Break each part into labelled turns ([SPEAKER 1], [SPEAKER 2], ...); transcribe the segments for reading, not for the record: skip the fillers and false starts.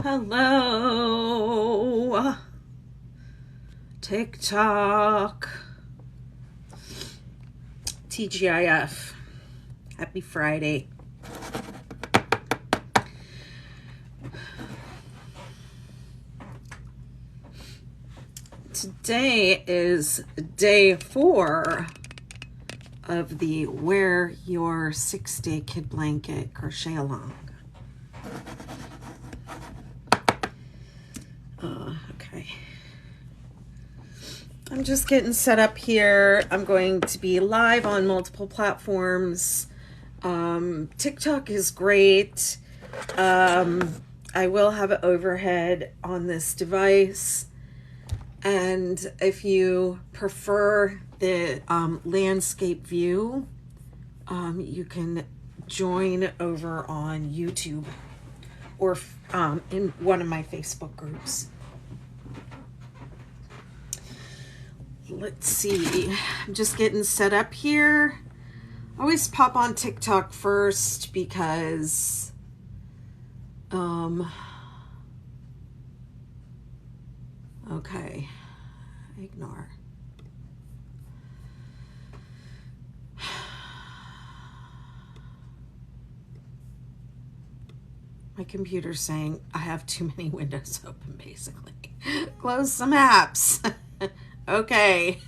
[SPEAKER 1] Hello, TikTok, TGIF. Happy Friday. Today is day 4 of the Wear Your 6-Day Kid Blanket Crochet Along. Okay. I'm just getting set up here. I'm going to be live on multiple platforms. TikTok is great. I will have an overhead on this device. And if you prefer the landscape view, you can join over on YouTube or in one of my Facebook groups. Let's see. I'm just getting set up here. I always pop on TikTok first because okay, ignore. My computer's saying I have too many windows open, basically. Close some apps. Okay.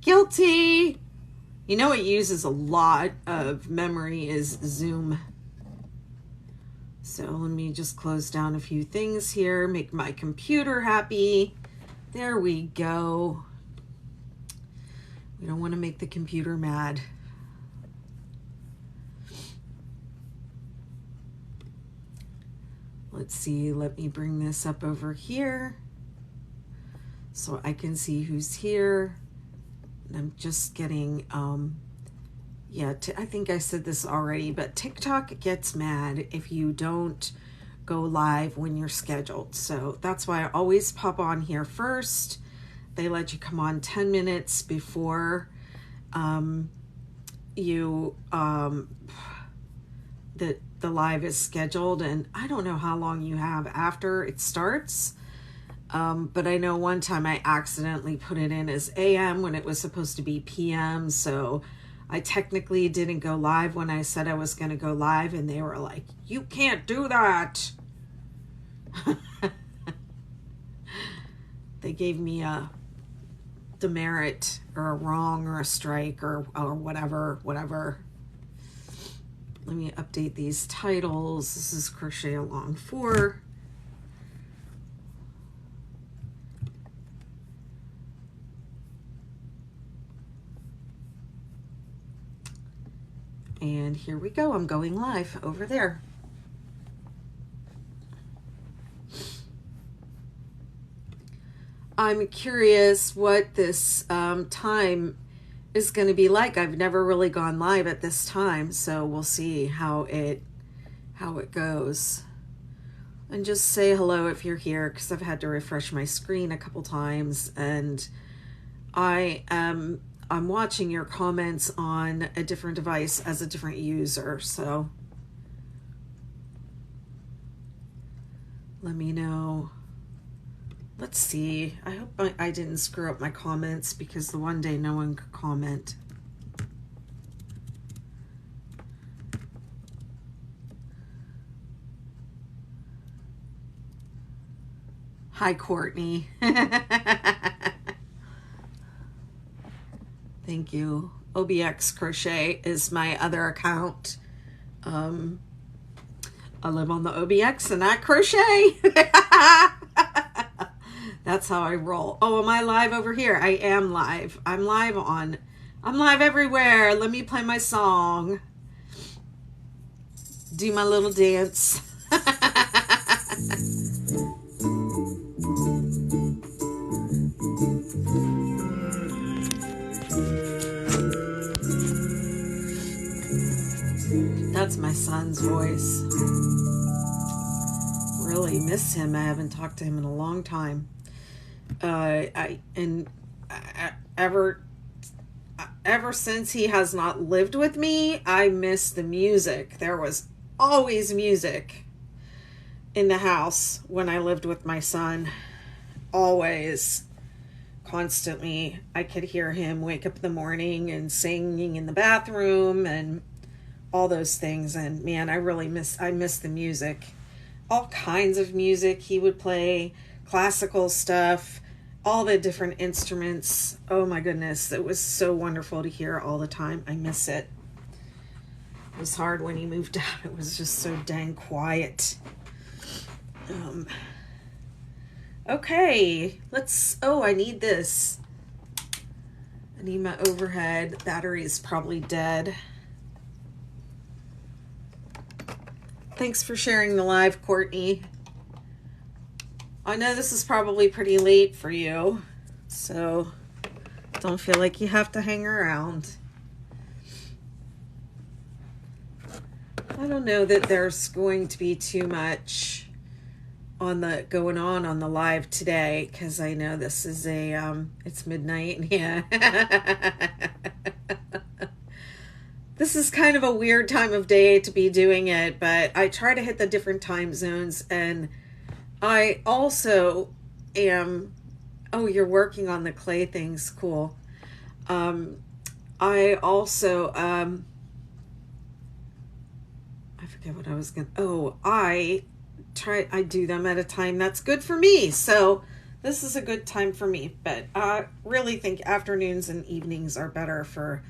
[SPEAKER 1] Guilty. You know what uses a lot of memory is Zoom. So let me just close down a few things here, make my computer happy. There we go. We don't want to make the computer mad. Let's see, let me bring this up over here so I can see who's here. And I'm just getting, I think I said this already, but TikTok gets mad if you don't go live when you're scheduled. So that's why I always pop on here first. They let you come on 10 minutes before the live is scheduled, and I don't know how long you have after it starts. But I know one time I accidentally put it in as AM when it was supposed to be PM. So I technically didn't go live when I said I was going to go live, and they were like, you can't do that. They gave me a demerit or a wrong or a strike or whatever. Let me update these titles. This is Crochet Along 4. And here we go. I'm going live over there. I'm curious what this time is going to be like. I've never really gone live at this time, so we'll see how it goes. And just say hello if you're here, because I've had to refresh my screen a couple times, and I'm watching your comments on a different device as a different user, so let me know. Let's see. I hope I didn't screw up my comments, because the one day no one could comment. Hi, Courtney. Thank you. OBX Crochet is my other account. I live on the OBX and I crochet. That's how I roll. Oh, am I live over here? I am live. I'm live everywhere. Let me play my song. Do my little dance. That's my son's voice. Really miss him. I haven't talked to him in a long time. Ever since he has not lived with me, I miss the music. There was always music. in the house when I lived with my son. Always, constantly, I could hear him wake up in the morning and singing in the bathroom and all those things. And man, I miss the music. All kinds of music he would play, classical stuff, all the different instruments. Oh my goodness, it was so wonderful to hear all the time. I miss it. It was hard when he moved out. It was just so dang quiet. Okay, I need this. I need my overhead. Battery is probably dead. Thanks for sharing the live, Courtney. I know this is probably pretty late for you, so don't feel like you have to hang around. I don't know that there's going to be too much going on the live today, because I know this is it's midnight. Yeah. This is kind of a weird time of day to be doing it, but I try to hit the different time zones. And I also am, oh, you're working on the clay things. Cool. I also, I forget what I was going to, I do them at a time that's good for me. So this is a good time for me, but I really think afternoons and evenings are better for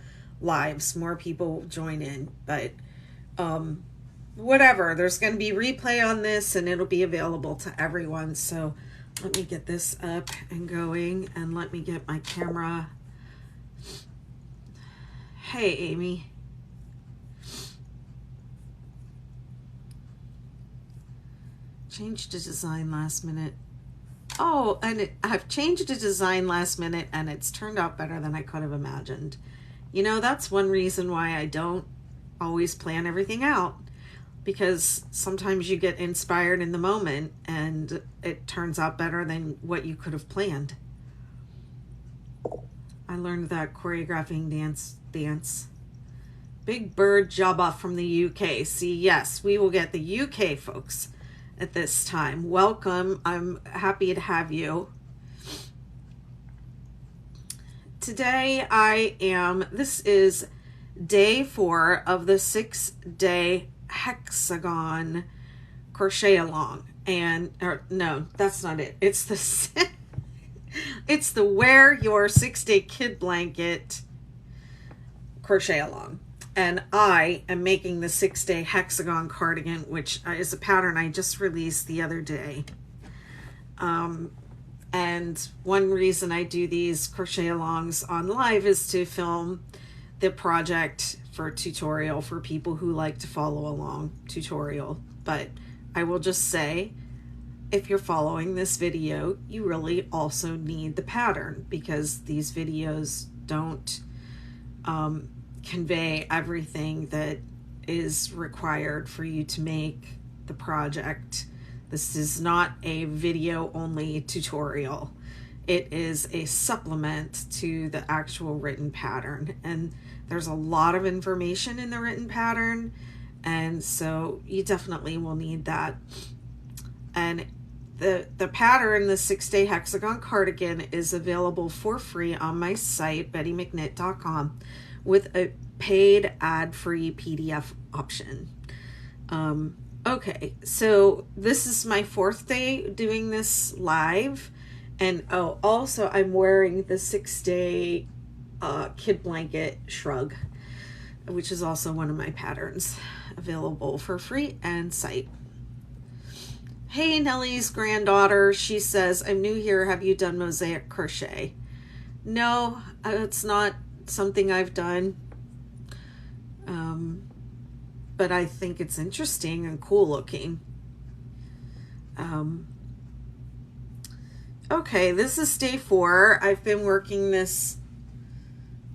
[SPEAKER 1] lives. More people join in, but whatever, there's going to be replay on this and it'll be available to everyone. So let me get this up and going, and let me get my camera. Hey, Amy. Changed the design last minute. Oh, and I've changed the design last minute, and it's turned out better than I could have imagined. You know, that's one reason why I don't always plan everything out, because sometimes you get inspired in the moment and it turns out better than what you could have planned. I learned that choreographing dance. Big Bird Jabba from the UK. See, yes, we will get the UK folks at this time. Welcome. I'm happy to have you. Today this is day 4 of the 6-day hexagon crochet along. No, that's not it. It's the wear your 6-day kid blanket crochet along. And I am making the 6-day hexagon cardigan, which is a pattern I just released the other day. And one reason I do these crochet alongs on live is to film the project for tutorial for people who like to follow along tutorial. But I will just say, if you're following this video, you really also need the pattern, because these videos don't convey everything that is required for you to make the project. This is not a video only tutorial. It is a supplement to the actual written pattern, and there's a lot of information in the written pattern, and so you definitely will need that. And the pattern, the 6-day hexagon cardigan, is available for free on my site, bettymcknit.com, with a paid ad-free PDF option. Okay, so this is my 4th day doing this live, and also I'm wearing the 6-day kid blanket shrug, which is also one of my patterns, available for free and site. Hey, Nellie's granddaughter, she says, I'm new here. Have you done mosaic crochet? No, it's not something I've done. But I think it's interesting and cool looking. Okay, this is day 4. I've been working this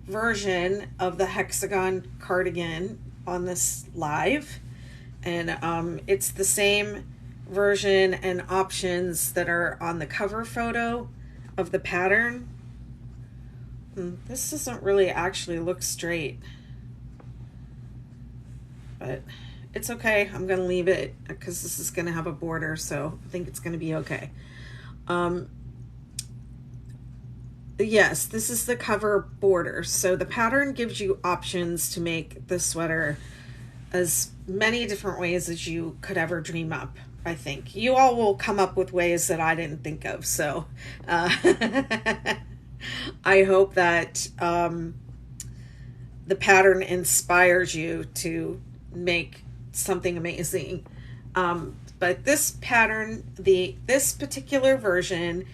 [SPEAKER 1] version of the hexagon cardigan on this live, and it's the same version and options that are on the cover photo of the pattern. This doesn't really actually look straight, but it's okay. I'm going to leave it because this is going to have a border, so I think it's going to be okay. Yes, this is the cover border. So the pattern gives you options to make the sweater as many different ways as you could ever dream up. I think you all will come up with ways that I didn't think of. So I hope that the pattern inspires you to make something amazing. But this pattern, this particular version,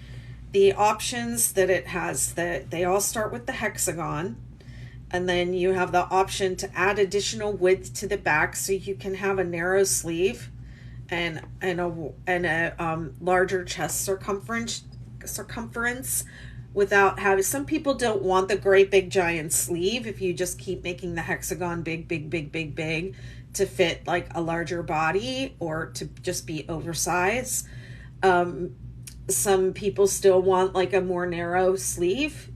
[SPEAKER 1] the options that it has, that they all start with the hexagon, and then you have the option to add additional width to the back so you can have a narrow sleeve and a larger chest circumference without having, some people don't want the great big giant sleeve if you just keep making the hexagon big to fit like a larger body or to just be oversized. Some people still want like a more narrow sleeve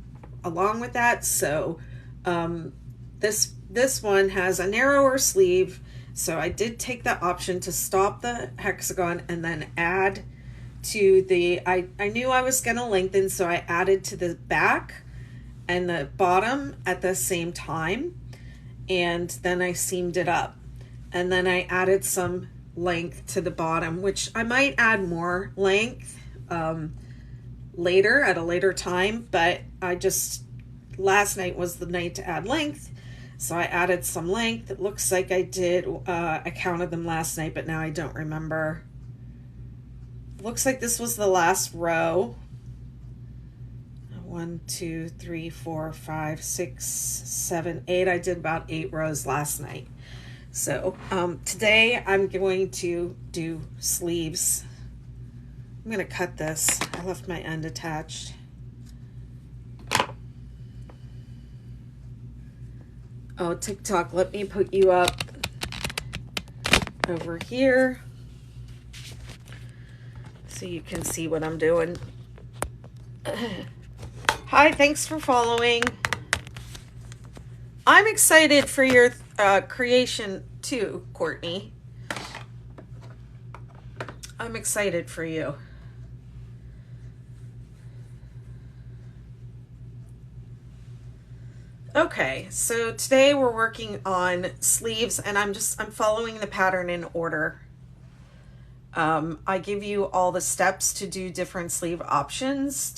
[SPEAKER 1] along with that. So this one has a narrower sleeve. So I did take the option to stop the hexagon and then add to the, I knew I was going to lengthen, so I added to the back and the bottom at the same time, and then I seamed it up, and then I added some length to the bottom, which I might add more length later at a later time, but last night was the night to add length, so I added some length. It looks like I did, I counted them last night, but now I don't remember. Looks like this was the last row. 1, 2, 3, 4, 5, 6, 7, 8. I did about 8 rows last night. So today I'm going to do sleeves. I'm going to cut this. I left my end attached. Oh, TikTok, let me put you up over here so you can see what I'm doing. Hi, thanks for following. I'm excited for your creation too, Courtney. I'm excited for you. Okay, so today we're working on sleeves, and I'm following the pattern in order. I give you all the steps to do different sleeve options,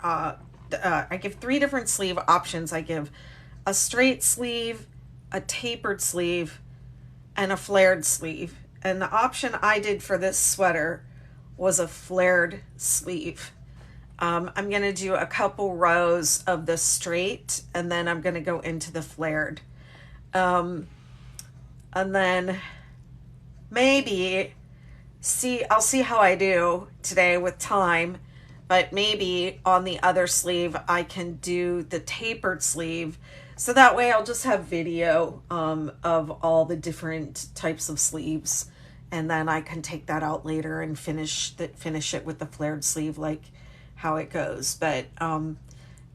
[SPEAKER 1] I give 3 different sleeve options. I give a straight sleeve, a tapered sleeve, and a flared sleeve. And the option I did for this sweater was a flared sleeve. I'm going to do a couple rows of the straight, and then I'm going to go into the flared. And then maybe I'll see how I do today with time, but maybe on the other sleeve I can do the tapered sleeve, so that way I'll just have video of all the different types of sleeves, and then I can take that out later and finish it with the flared sleeve, like how it goes. But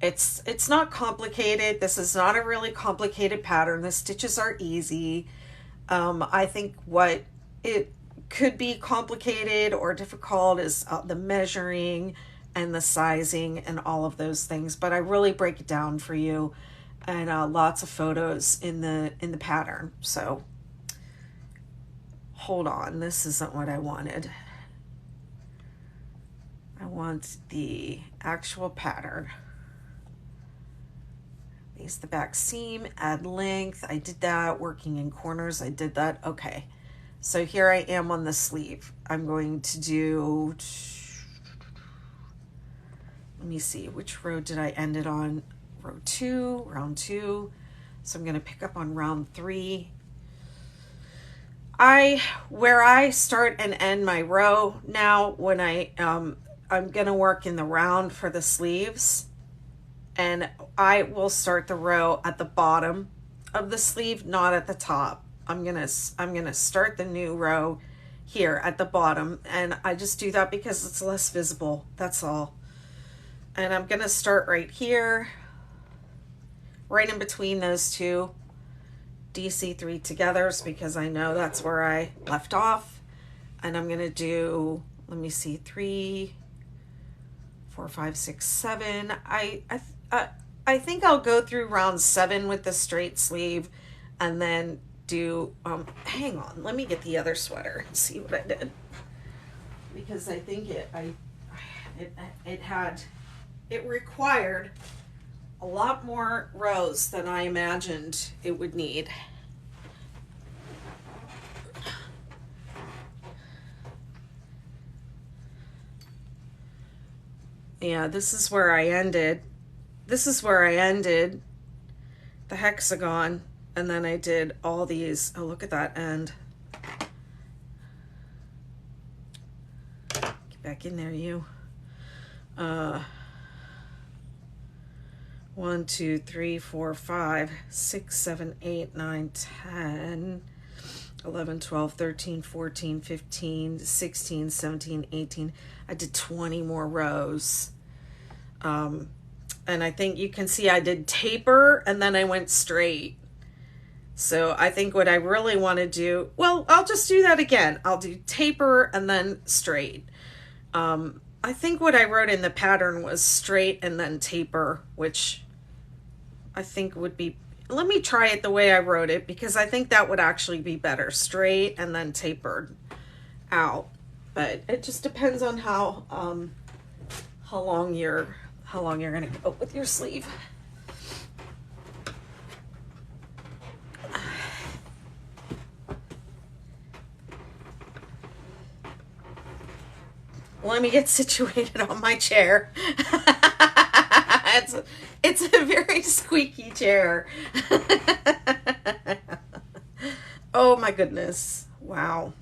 [SPEAKER 1] it's not complicated. This is not a really complicated pattern. The stitches are easy. I think what it could be complicated or difficult is the measuring and the sizing and all of those things, but I really break it down for you, and lots of photos in the pattern. So hold on, this isn't what I wanted. I want the actual pattern. Base the back seam, add length. I did that. Working in corners, I did that. Okay, so here I am on the sleeve. I'm going to do, let me see, which row did I end it on? Round 2. So I'm going to pick up on round 3. Where I start and end my row now, when I'm going to work in the round for the sleeves, and I will start the row at the bottom of the sleeve, not at the top. I'm going to start the new row here at the bottom, and I just do that because it's less visible. That's all. And I'm going to start right here, right in between those two, DC3 togethers because I know that's where I left off. And I'm going to do, let me see, 3, 4, 5, 6, 7. I think I'll go through round 7 with the straight sleeve and then do, hang on, let me get the other sweater and see what I did. Because I think it required a lot more rows than I imagined it would need. Yeah, this is where I ended. This is where I ended the hexagon, and then I did all these. Oh, look at that end. Get back in there, you. 1, 2, 3, 4, 5, 6, 7, 8, 9, 10, 11, 12, 13, 14, 15, 16, 17, 18. I did 20 more rows. And I think you can see I did taper and then I went straight. So I think what I really want to do, well, I'll just do that again. I'll do taper and then straight. I think what I wrote in the pattern was straight and then taper, which I think would be, let me try it the way I wrote it because I think that would actually be better. Straight and then tapered out. But it just depends on how long you're going to go with your sleeve. Let me get situated on my chair. It's a very squeaky chair. Oh my goodness. Wow.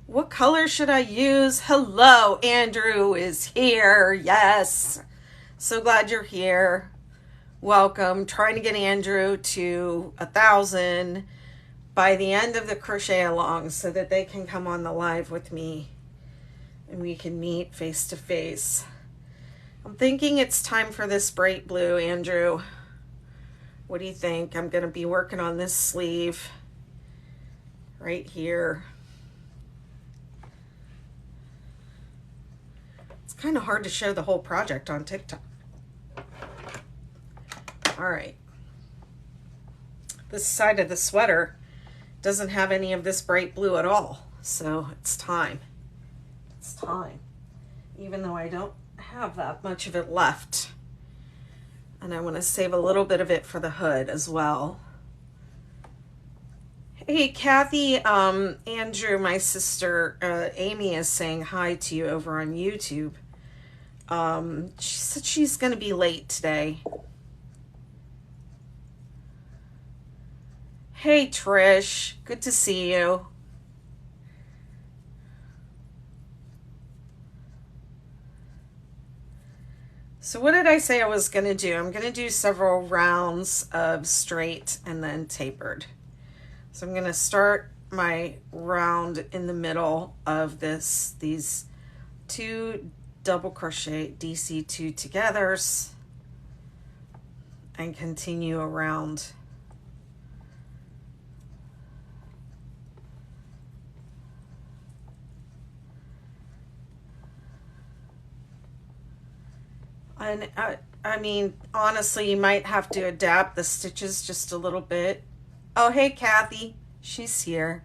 [SPEAKER 1] What color should I use? Hello, Andrew is here. Yes. So glad you're here. Welcome. Trying to get Andrew to 1,000 by the end of the crochet along so that they can come on the live with me and we can meet face to face. I'm thinking it's time for this bright blue, Andrew. What do you think? I'm going to be working on this sleeve right here. It's kind of hard to show the whole project on TikTok. All right. This side of the sweater doesn't have any of this bright blue at all. So it's time. It's time. Even though I don't have that much of it left. And I want to save a little bit of it for the hood as well. Hey, Kathy, Andrew, my sister, Amy is saying hi to you over on YouTube. She said she's going to be late today. Hey, Trish, good to see you. So what did I say I was going to do? I'm going to do several rounds of straight and then tapered. So I'm going to start my round in the middle of these 2 double crochet DC2 togethers and continue around. And I mean, honestly, you might have to adapt the stitches just a little bit. Oh, hey, Kathy, she's here.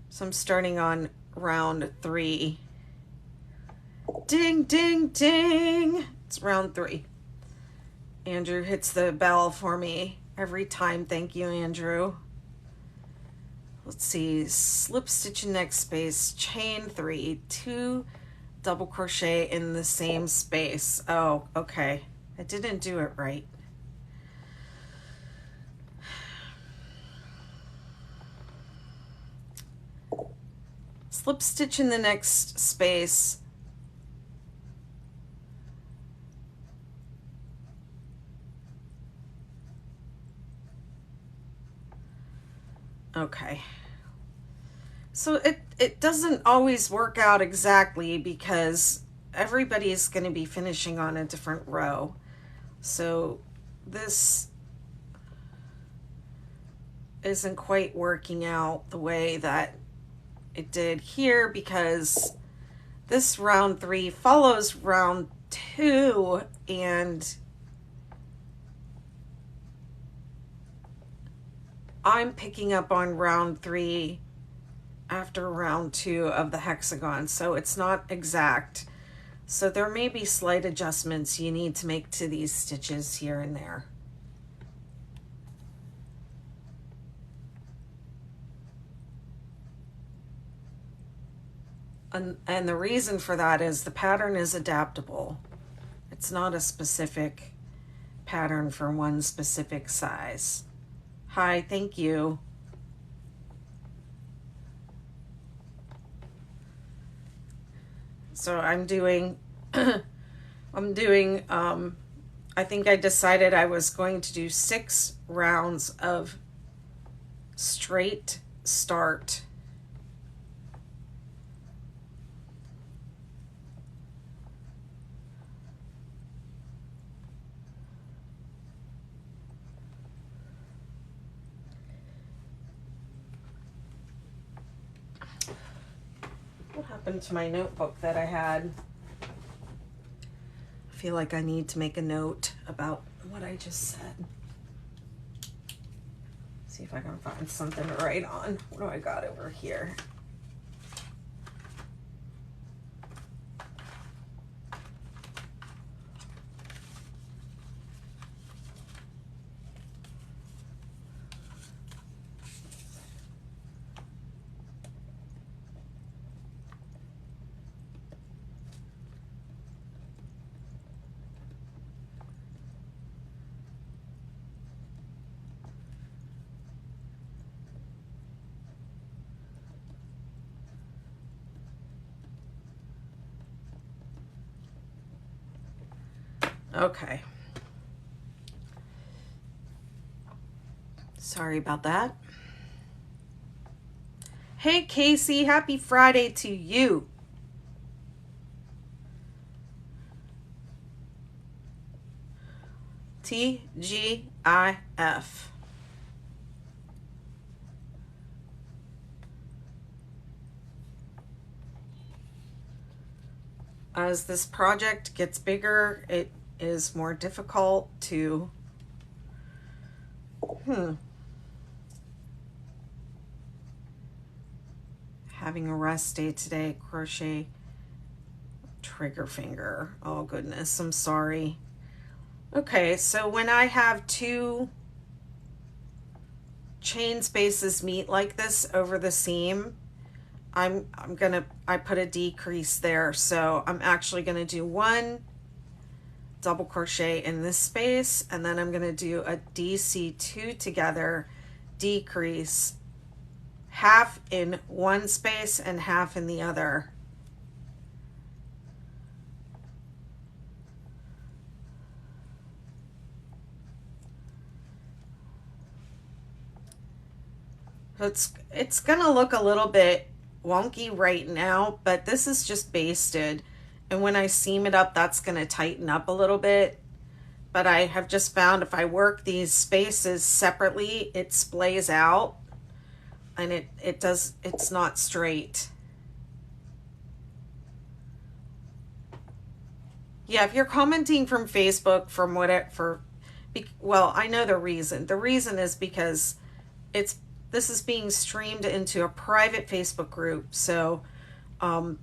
[SPEAKER 1] So I'm starting on round 3. Ding, ding, ding. It's round 3. Andrew hits the bell for me every time. Thank you, Andrew. Let's see, slip stitch in next space, chain 3, 2 double crochet in the same space. Oh, okay. I didn't do it right. Slip stitch in the next space. Okay. So it doesn't always work out exactly because everybody is going to be finishing on a different row. So this isn't quite working out the way that it did here, because this round 3 follows round 2, and I'm picking up on round 3 after round 2 of the hexagon, so it's not exact. So there may be slight adjustments you need to make to these stitches here and there. And the reason for that is the pattern is adaptable. It's not a specific pattern for one specific size. Hi, thank you. So I'm doing, I think I decided I was going to do 6 rounds of straight start. What happened to my notebook that I had? I feel like I need to make a note about what I just said. See if I can find something to write on. What do I got over here? Okay. Sorry about that. Hey, Casey, happy Friday to you. TGIF. As this project gets bigger, it is more difficult to having a rest day today. Crochet trigger finger. Oh goodness, I'm sorry. Okay, so when I have 2 chain spaces meet like this over the seam, I put a decrease there. So I'm actually gonna do 1 double crochet in this space, and then I'm gonna do a DC2 together, decrease, half in one space and half in the other. It's gonna look a little bit wonky right now, but this is just basted, and when I seam it up, that's gonna tighten up a little bit. But I have just found if I work these spaces separately, it splays out, and it's not straight. Yeah, if you're commenting from Facebook, from well, I know the reason. The reason is because this is being streamed into a private Facebook group, so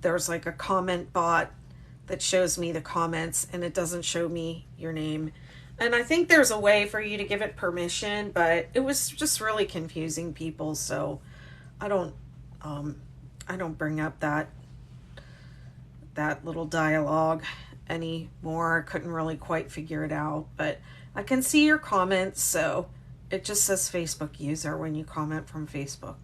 [SPEAKER 1] there's like a comment bot that shows me the comments, and it doesn't show me your name. And I think there's a way for you to give it permission, but it was just really confusing people, so I don't bring up that little dialogue anymore. I couldn't really quite figure it out, but I can see your comments, so it just says Facebook user when you comment from Facebook.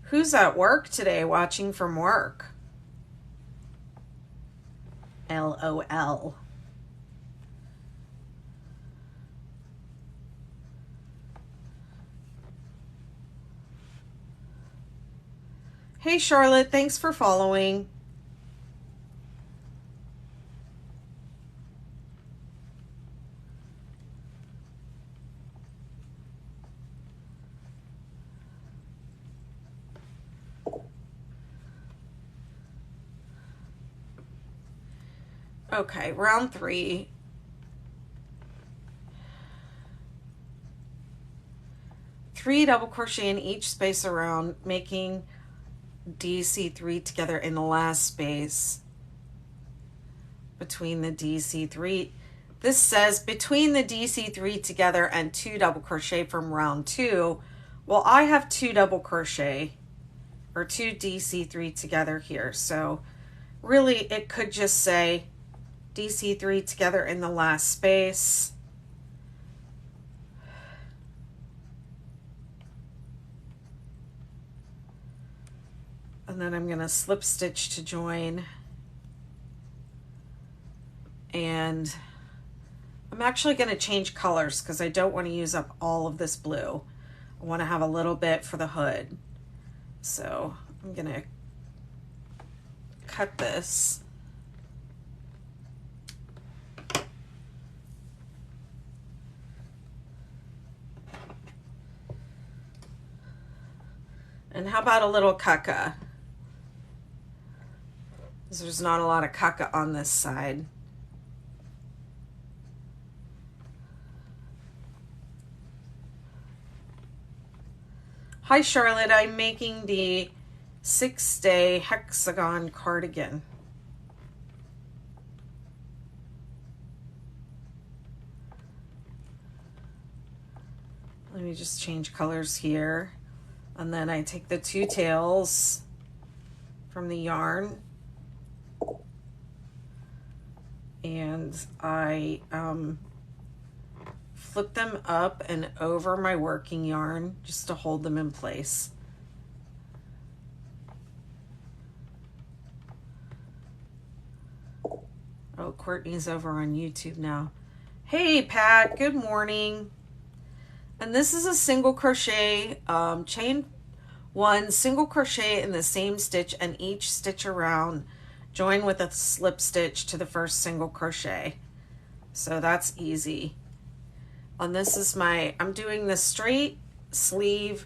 [SPEAKER 1] Who's at work today watching from work? LOL. Hey Charlotte, thanks for following. Okay, round 3. 3 double crochet in each space around, making DC3 together in the last space between the DC3. This says between the DC3 together and 2 double crochet from round 2. Well, I have 2 double crochet or 2 DC3 together here. So really it could just say DC3 together in the last space. And then I'm going to slip stitch to join. And I'm actually going to change colors because I don't want to use up all of this blue. I want to have a little bit for the hood. So I'm going to cut this. And how about a little caca? Because there's not a lot of caca on this side. Hi Charlotte, I'm making the 6-day hexagon cardigan. Let me just change colors here. And then I take the 2 tails from the yarn and I flip them up and over my working yarn just to hold them in place. Oh, Courtney's over on YouTube now. Hey Pat, good morning. And this is a single crochet, chain 1, single crochet in the same stitch and each stitch around join with a slip stitch to the first single crochet. So that's easy. And this is I'm doing the straight sleeve.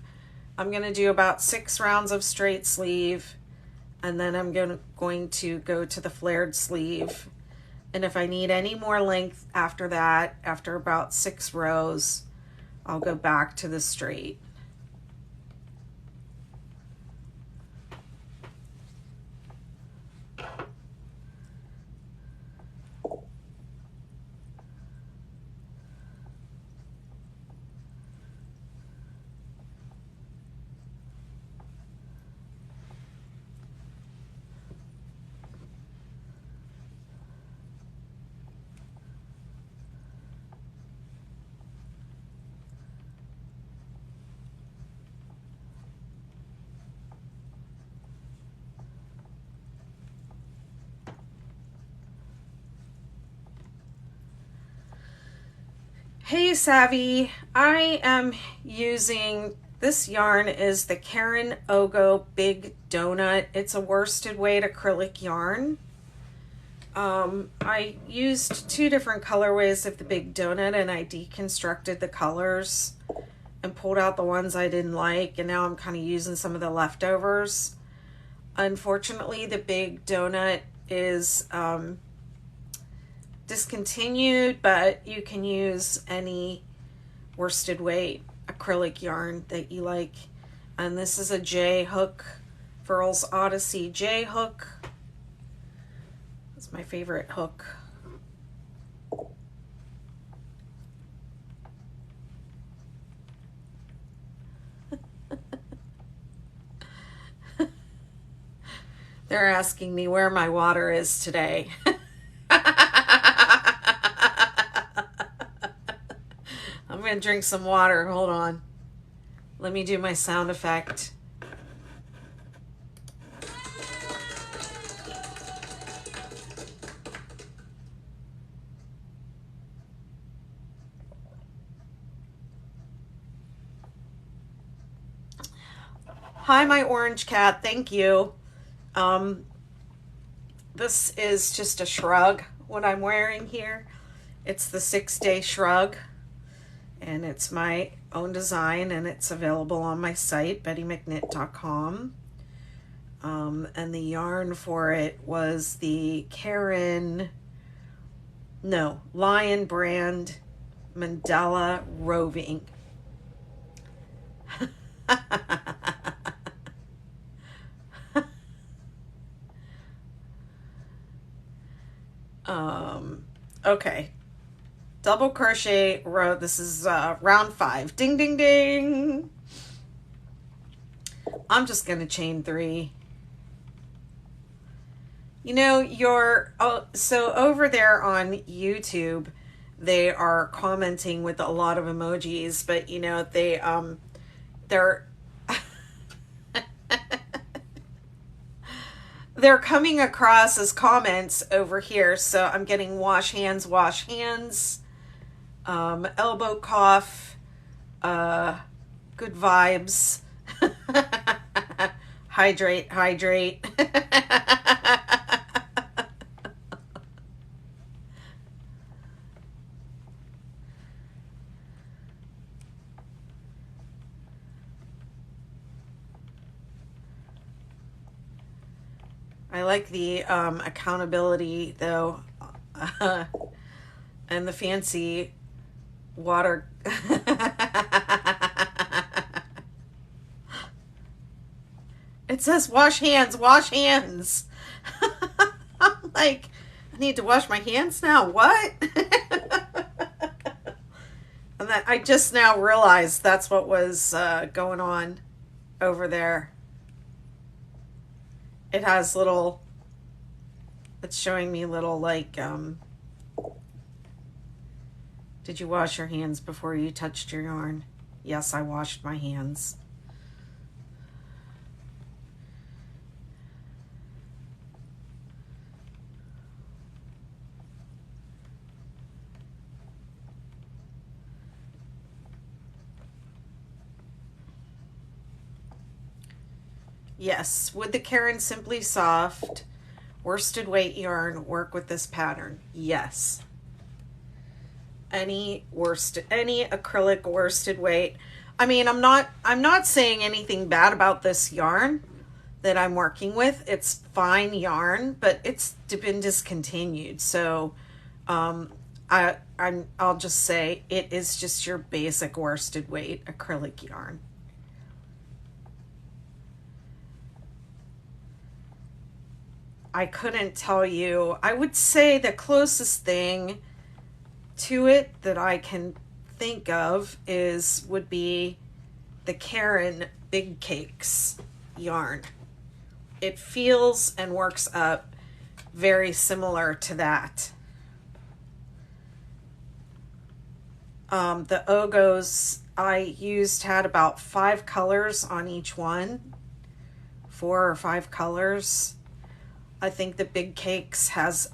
[SPEAKER 1] I'm going to do about 6 rounds of straight sleeve, and then I'm going to go to the flared sleeve. And if I need any more length after that, after about 6 rows, I'll go back to the straight. Hey Savvy, I am using, this yarn is the Karen Ogo Big Donut. It's a worsted weight acrylic yarn. I used 2 different colorways of the Big Donut and I deconstructed the colors and pulled out the ones I didn't like, and now I'm kind of using some of the leftovers. Unfortunately, the Big Donut is discontinued, but you can use any worsted weight acrylic yarn that you like. And this is a J Hook, Furls Odyssey J Hook. It's my favorite hook. They're asking me where my water is today. I'm going to drink some water. Hold on. Let me do my sound effect. Hi, my orange cat. Thank you. This is just a shrug, what I'm wearing here. It's the 6-day shrug, and it's my own design, and it's available on my site, bettymcknit.com. And the yarn for it was the Lion brand Mandala Roving. Okay. Double crochet row. This is round 5. Ding, ding, ding. I'm just going to chain 3. You know, so over there on YouTube, they are commenting with a lot of emojis, but you know, they're they're coming across as comments over here. So I'm getting wash hands, elbow cough, good vibes, hydrate. I like the accountability though, and the fancy water. It says wash hands. I'm like, I need to wash my hands now. What? And that I just now realized that's what was going on over there. It has little, it's showing me little like, did you wash your hands before you touched your yarn? Yes, I washed my hands. Yes, would the Caron Simply Soft worsted weight yarn work with this pattern? Yes. Any acrylic worsted weight. I mean, I'm not saying anything bad about this yarn that I'm working with. It's fine yarn, but it's been discontinued. So I'll just say it is just your basic worsted weight acrylic yarn. I couldn't tell you. I would say the closest thing to it that I can think of would be the Caron Big Cakes yarn. It feels and works up very similar to that. The Ogos I used had about 5 colors on each one. 4 or 5 colors. I think the Big Cakes has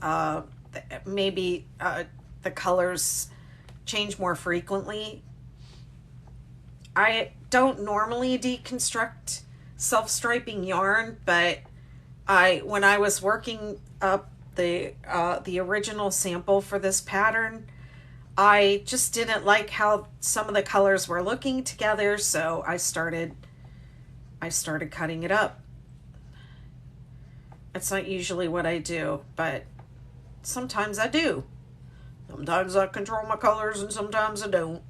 [SPEAKER 1] maybe the colors change more frequently. I don't normally deconstruct self-striping yarn, but when I was working up the original sample for this pattern, I just didn't like how some of the colors were looking together, so I started cutting it up. It's not usually what I do, but sometimes I do. Sometimes I control my colors and sometimes I don't.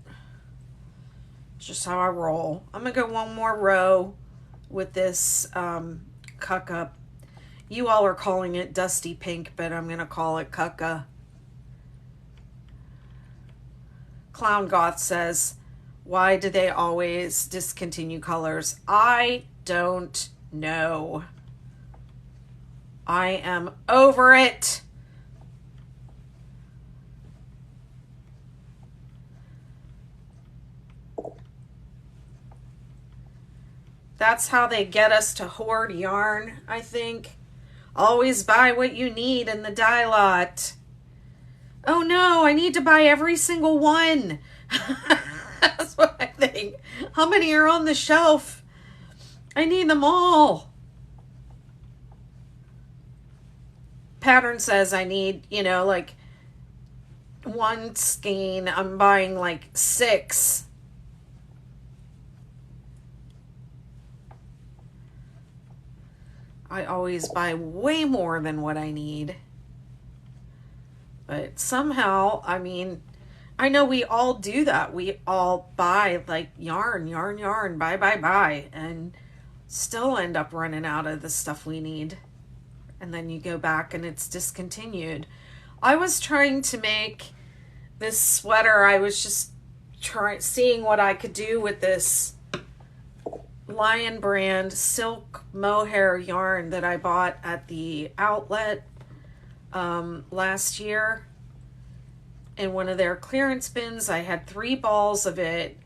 [SPEAKER 1] It's just how I roll. I'm going to go one more row with this Kukka. You all are calling it Dusty Pink, but I'm going to call it Kukka. Clown Goth says, why do they always discontinue colors? I don't know. I am over it. That's how they get us to hoard yarn, I think. Always buy what you need in the dye lot. Oh no, I need to buy every single one. That's what I think. How many are on the shelf? I need them all. Pattern says I need, like one skein. I'm buying like 6. I always buy way more than what I need. But somehow, I know we all do that. We all buy like yarn, buy, and still end up running out of the stuff we need. And then you go back and it's discontinued. I was trying to make this sweater. I was just seeing what I could do with this Lion brand silk mohair yarn that I bought at the outlet last year in one of their clearance bins. I had 3 balls of it,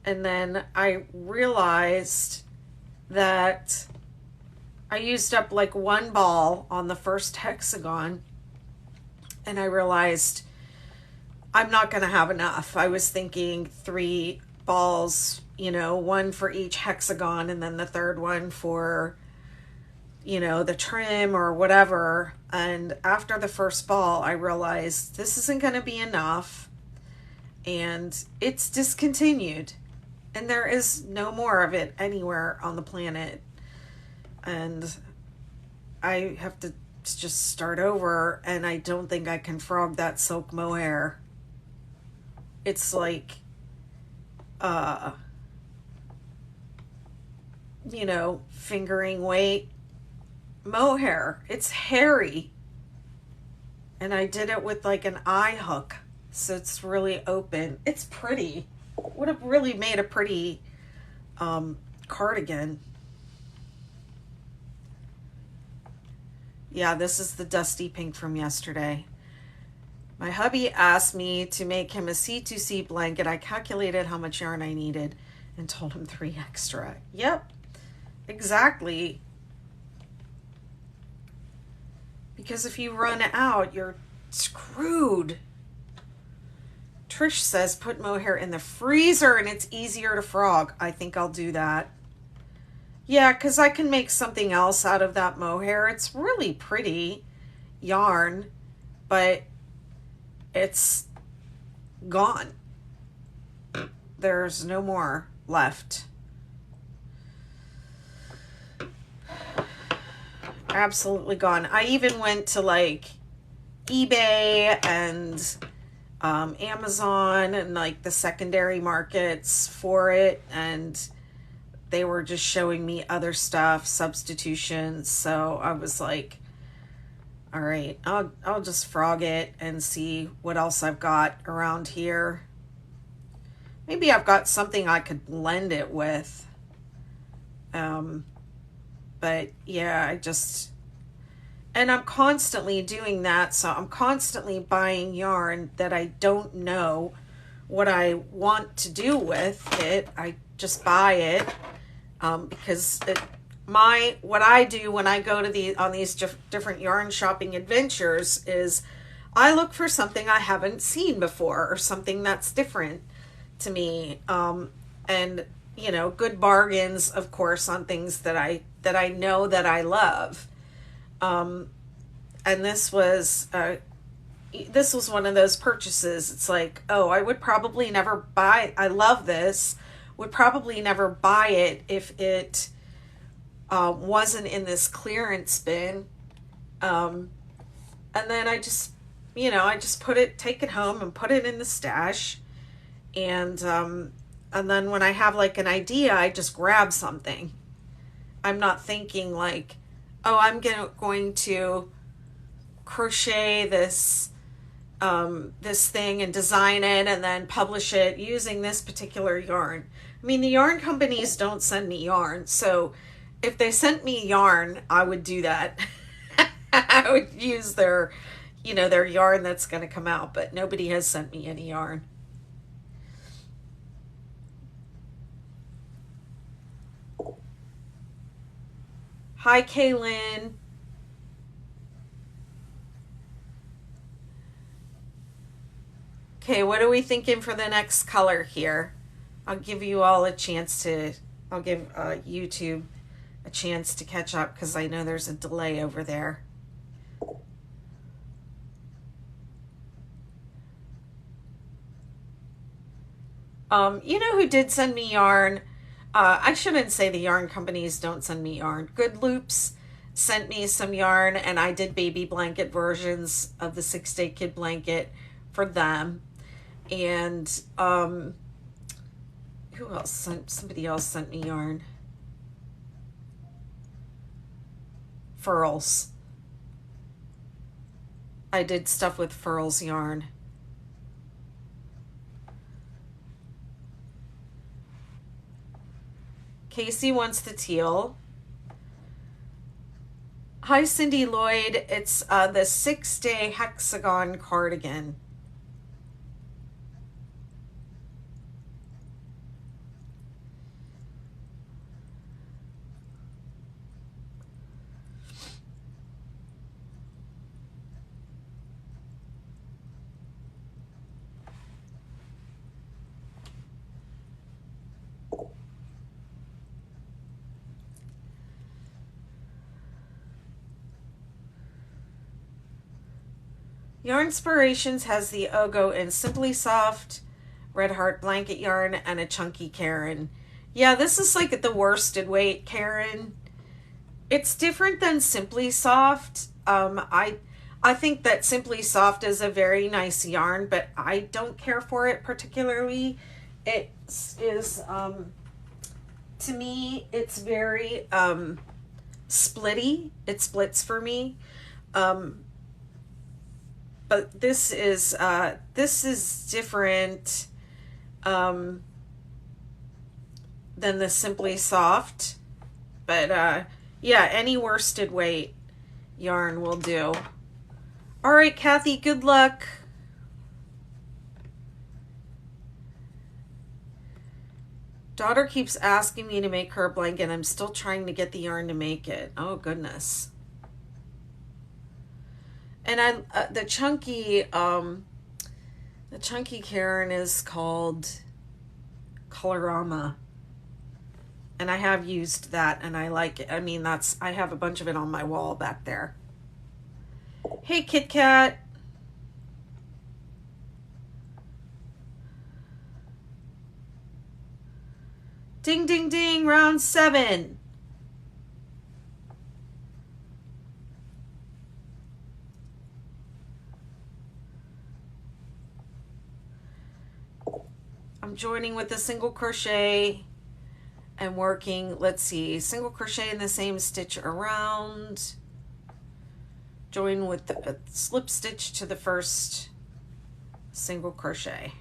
[SPEAKER 1] and then I realized that I used up like 1 ball on the first hexagon, and I realized I'm not going to have enough. I was thinking 3 balls, 1 for each hexagon, and then the third one for, the trim or whatever. And after the first ball, I realized this isn't going to be enough, and it's discontinued, and there is no more of it anywhere on the planet. And I have to just start over, and I don't think I can frog that silk mohair. It's like, fingering weight mohair. It's hairy. And I did it with like an eye hook, so it's really open. It's pretty. Would have really made a pretty cardigan. Yeah, this is the dusty pink from yesterday. My hubby asked me to make him a C2C blanket. I calculated how much yarn I needed and told him 3 extra. Yep, exactly. Because if you run out, you're screwed. Trish says put mohair in the freezer and it's easier to frog. I think I'll do that. Yeah, because I can make something else out of that mohair. It's really pretty yarn, but it's gone. There's no more left. Absolutely gone. I even went to like eBay and Amazon and like the secondary markets for it, and they were just showing me other stuff, substitutions. So I was like, all right, I'll just frog it and see what else I've got around here. Maybe I've got something I could blend it with. But yeah, and I'm constantly doing that. So I'm constantly buying yarn that I don't know what I want to do with it. I just buy it because what I do when I go to on these different yarn shopping adventures is I look for something I haven't seen before or something that's different to me. And good bargains, of course, on things that I know that I love. And this was one of those purchases. It's like, oh, I would probably never buy. I love this. Would probably never buy it if it wasn't in this clearance bin. And then I just take it home and put it in the stash. And then when I have like an idea, I just grab something. I'm not thinking like, oh, I'm going to crochet this thing and design it and then publish it using this particular yarn. I mean, the yarn companies don't send me yarn, so if they sent me yarn, I would do that. I would use their yarn that's going to come out, but nobody has sent me any yarn. Hi, Kaylin. Okay, what are we thinking for the next color here? I'll give you all a chance to, I'll give YouTube a chance to catch up because I know there's a delay over there. You know who did send me yarn? I shouldn't say the yarn companies don't send me yarn. Good Loops sent me some yarn, and I did baby blanket versions of the 6-Day Kid blanket for them. And who else sent? Somebody else sent me yarn. Furls. I did stuff with Furls yarn. Casey wants the teal. Hi, Cindy Lloyd. It's the 6-Day hexagon cardigan. Yarnspirations has the Ogo in Simply Soft, Red Heart blanket yarn, and a chunky Caron. Yeah, this is like the worsted weight Caron. It's different than Simply Soft. I think that Simply Soft is a very nice yarn, but I don't care for it particularly. It is to me, it's very splitty. It splits for me. But this is different than the Simply Soft. But yeah, any worsted weight yarn will do. All right, Kathy, good luck. Daughter keeps asking me to make her a blanket. I'm still trying to get the yarn to make it. Oh, goodness. And the chunky Caron is called Colorama, and I have used that, and I like it. I mean, I have a bunch of it on my wall back there. Hey, Kit Kat. Ding, ding, ding, round 7. I'm joining with a single crochet and working, let's see, single crochet in the same stitch around, join with the slip stitch to the first single crochet.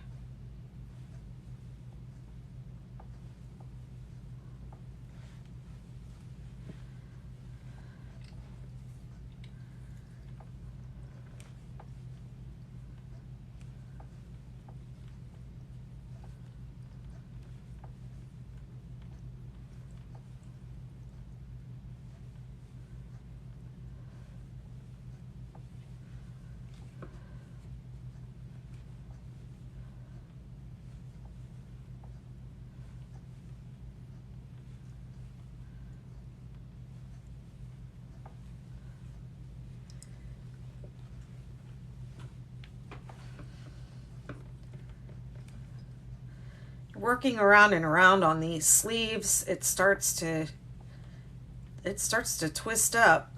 [SPEAKER 1] Working around and around on these sleeves, it starts to twist up.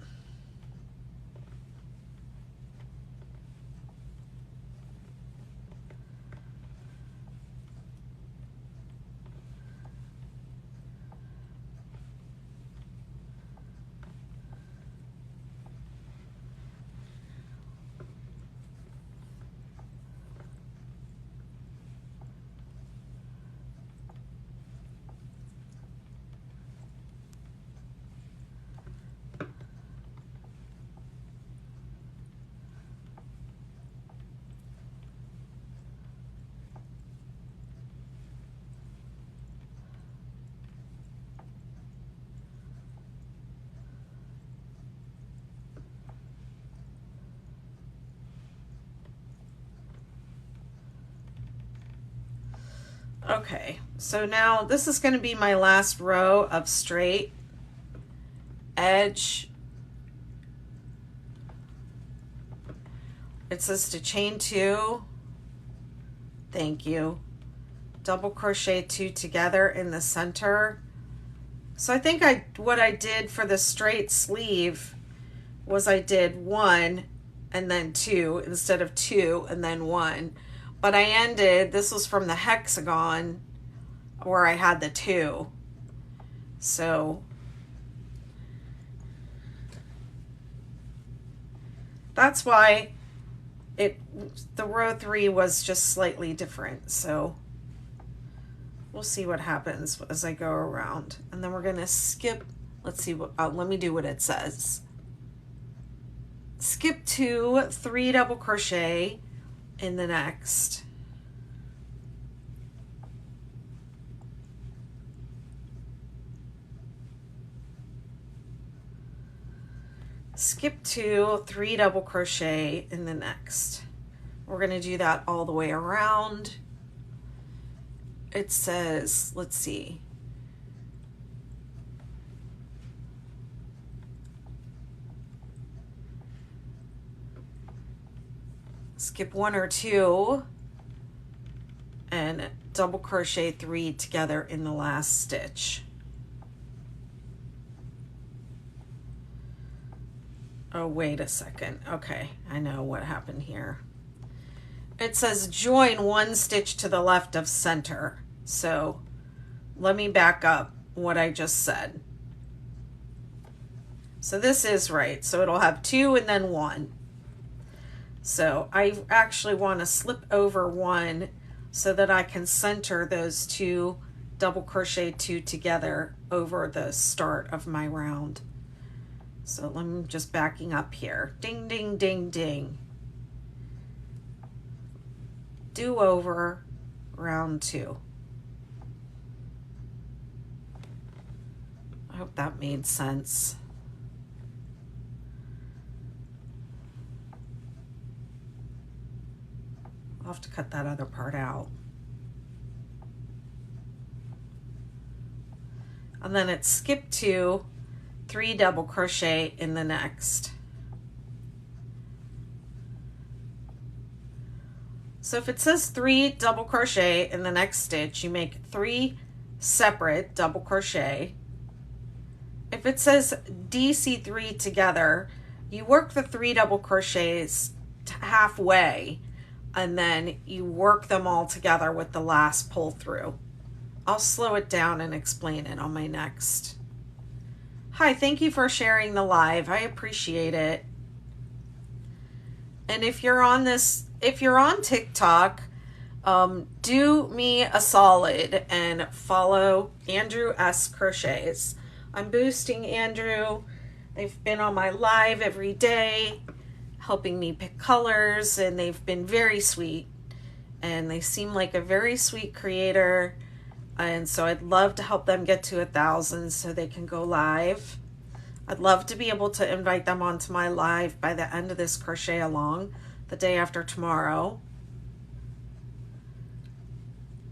[SPEAKER 1] Okay, so now this is going to be my last row of straight. edge. It says to chain 2. Thank you. Double crochet 2 together in the center. So I think what I did for the straight sleeve was I did 1 and then 2 instead of 2 and then 1. But I ended, this was from the hexagon where I had the 2. So that's why the row 3 was just slightly different. So we'll see what happens as I go around. And then we're going to skip, let's see what, let me do what it says. Skip 2, 3 double crochet in the next. Skip 2, 3 double crochet in the next. We're going to do that all the way around. It says, let's see. Skip 1 or 2 and double crochet 3 together in the last stitch. Oh, wait a second. Okay, I know what happened here. It says join 1 stitch to the left of center. So let me back up what I just said. So this is right. So it'll have 2 and then 1. So I actually want to slip over 1 so that I can center those 2 double crochet 2 together over the start of my round. So I'm just backing up here. Ding, ding, ding, ding. Do over round 2. I hope that made sense. I'll have to cut that other part out. And then it's skip 2, 3 double crochet in the next. So if it says 3 double crochet in the next stitch, you make 3 separate double crochet. If it says DC3 together, you work the 3 double crochets halfway and then you work them all together with the last pull through. I'll slow it down and explain it on my next. Hi, thank you for sharing the live. I appreciate it. And if you're on TikTok, do me a solid and follow Andrew S. Crochets. I'm boosting Andrew. They've been on my live every day, helping me pick colors, and they've been very sweet. And they seem like a very sweet creator. And so I'd love to help them get to 1,000 so they can go live. I'd love to be able to invite them onto my live by the end of this crochet along, the day after tomorrow.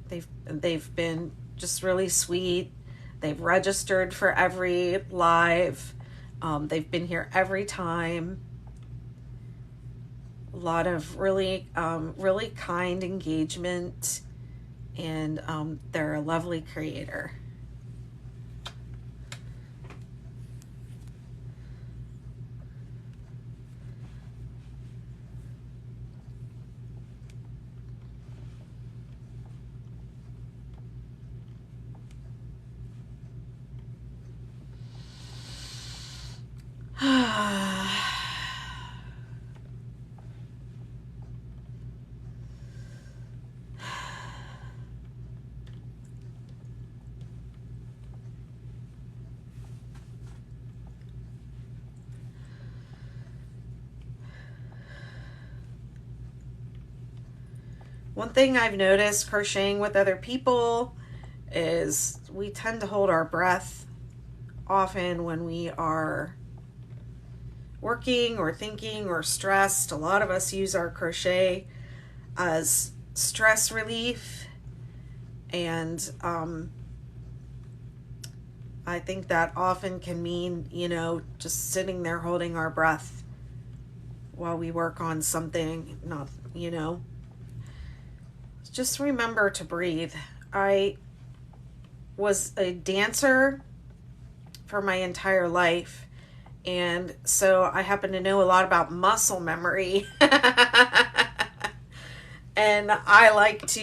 [SPEAKER 1] They've been just really sweet. They've registered for every live. They've been here every time. A lot of really kind engagement, and they're a lovely creator. One thing I've noticed crocheting with other people is we tend to hold our breath often when we are working or thinking or stressed. A lot of us use our crochet as stress relief, and I think that often can mean, just sitting there holding our breath while we work on something, not, just remember to breathe. I was a dancer for my entire life, and so I happen to know a lot about muscle memory. And I like to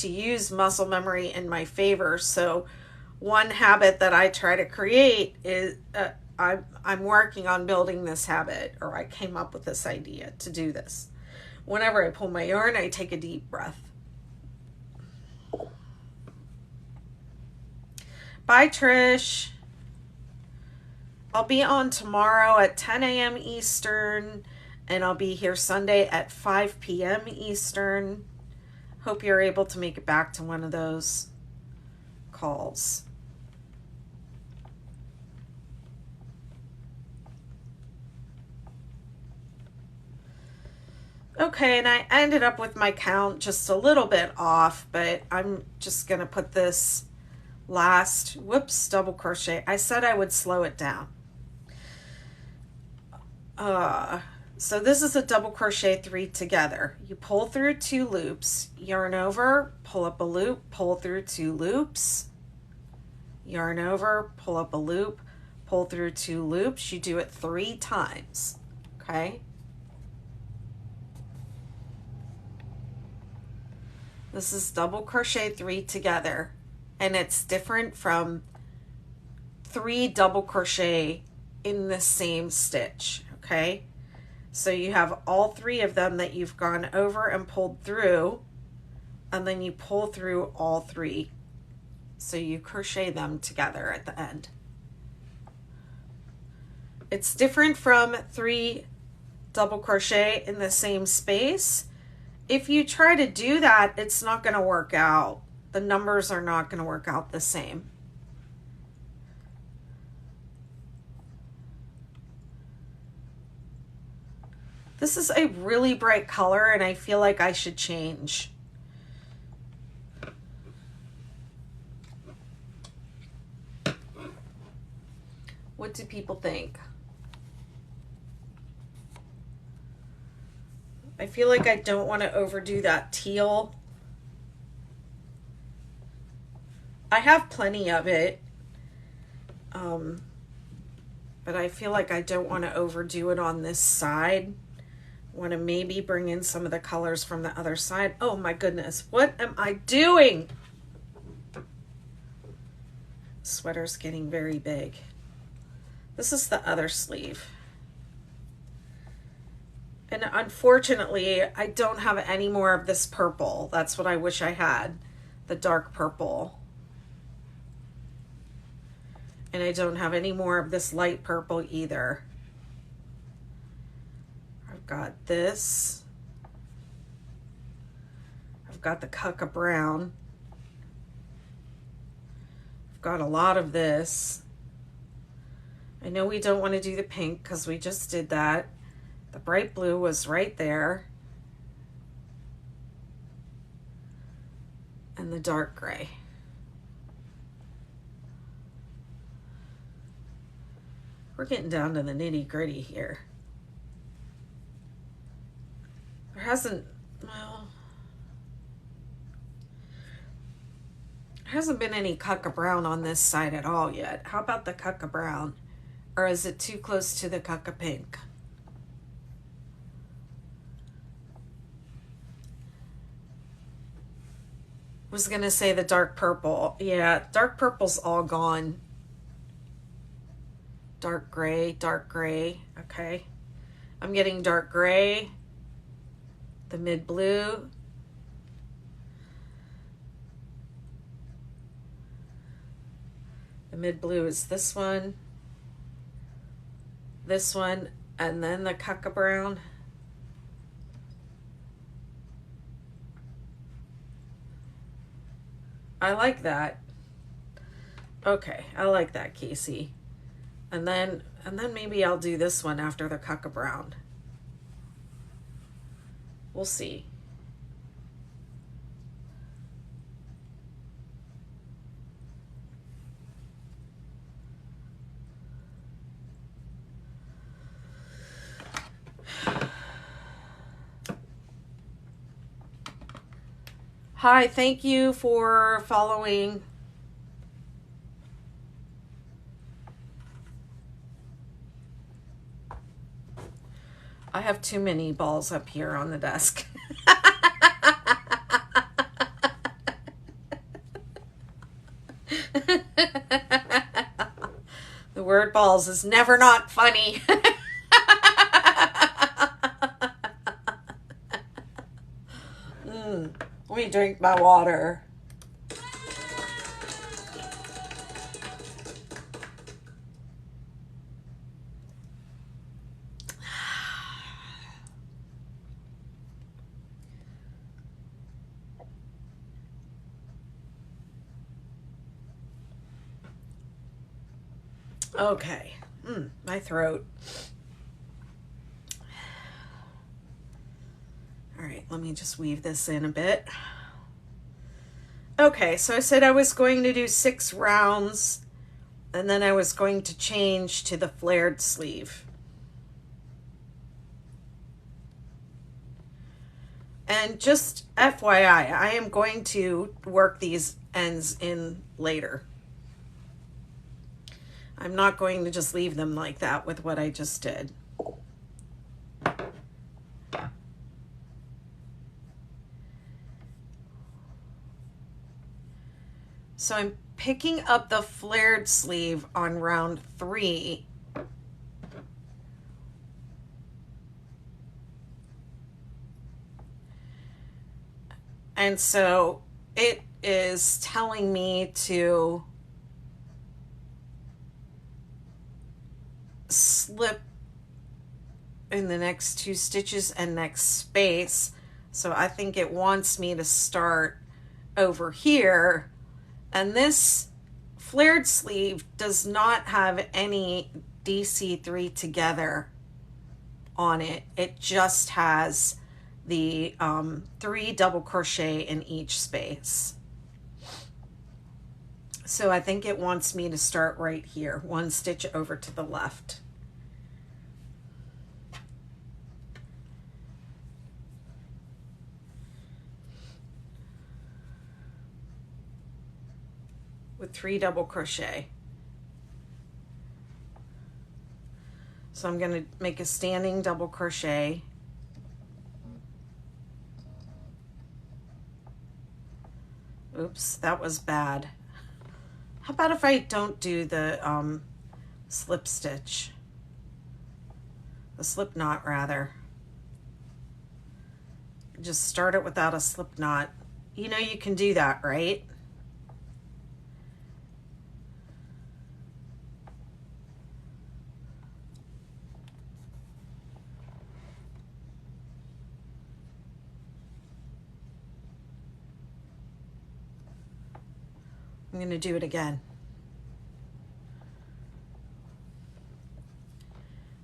[SPEAKER 1] use muscle memory in my favor. So one habit that I try to create is I'm working on building this habit, or I came up with this idea to do this. Whenever I pull my yarn, I take a deep breath. Bye, Trish. I'll be on tomorrow at 10 a.m. Eastern, and I'll be here Sunday at 5 p.m. Eastern. Hope you're able to make it back to one of those calls. Okay, and I ended up with my count just a little bit off, but I'm just going to put this last, double crochet. I said I would slow it down. So this is a double crochet 3 together. You pull through 2 loops, yarn over, pull up a loop, pull through 2 loops, yarn over, pull up a loop, pull through 2 loops. You do it 3 times, okay? This is double crochet 3 together, and it's different from 3 double crochet in the same stitch, okay? So you have all 3 of them that you've gone over and pulled through, and then you pull through all 3. So you crochet them together at the end. It's different from 3 double crochet in the same space. If you try to do that, it's not going to work out. The numbers are not going to work out the same. This is a really bright color, and I feel like I should change. What do people think? I feel like I don't want to overdo that teal. I have plenty of it, but I feel like I don't want to overdo it on this side. Want to maybe bring in some of the colors from the other side. Oh my goodness, what am I doing? Sweater's getting very big. This is the other sleeve. And unfortunately, I don't have any more of this purple. That's what I wish I had, the dark purple. And I don't have any more of this light purple either. I've got this. I've got the Cucka Brown. I've got a lot of this. I know we don't want to do the pink because we just did that. The bright blue was right there. And the dark gray. We're getting down to the nitty-gritty here. There hasn't been any Cucka Brown on this side at all yet. How about the Cucka Brown? Or is it too close to the Cucka Pink? Was gonna say the dark purple. Yeah, dark purple's all gone. Dark gray, okay. I'm getting dark gray, the mid blue, the mid blue is this one, and then the Cucka Brown. I like that. Okay, I like that, Casey. And then maybe I'll do this one after the Cucka Brown. We'll see. Hi, thank you for following. I have too many balls up here on the desk. The word balls is never not funny. Let me drink my water. Okay. My throat. All right, let me just weave this in a bit. Okay, so I said I was going to do 6 rounds, and then I was going to change to the flared sleeve. And just FYI, I am going to work these ends in later. I'm not going to just leave them like that with what I just did. So I'm picking up the flared sleeve on round 3. And so it is telling me to slip in the next 2 stitches and next space. So I think it wants me to start over here. And this flared sleeve does not have any DC3 together on it. It just has the 3 double crochet in each space. So I think it wants me to start right here, 1 stitch over to the left. With 3 double crochet. So I'm going to make a standing double crochet. Oops, that was bad. How about if I don't do the slip stitch? The slip knot, rather. Just start it without a slip knot. You know you can do that, right? I'm going to do it again.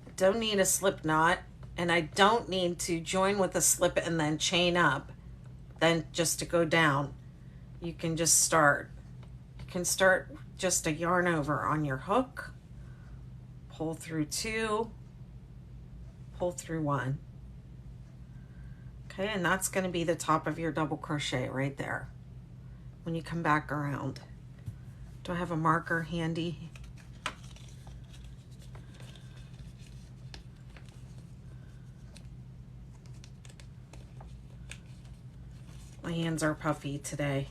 [SPEAKER 1] I don't need a slip knot, and I don't need to join with a slip and then chain up, then just to go down. You can just start. You can start just a yarn over on your hook, pull through 2, pull through 1. Okay, and that's going to be the top of your double crochet right there when you come back around. Do I have a marker handy? My hands are puffy today.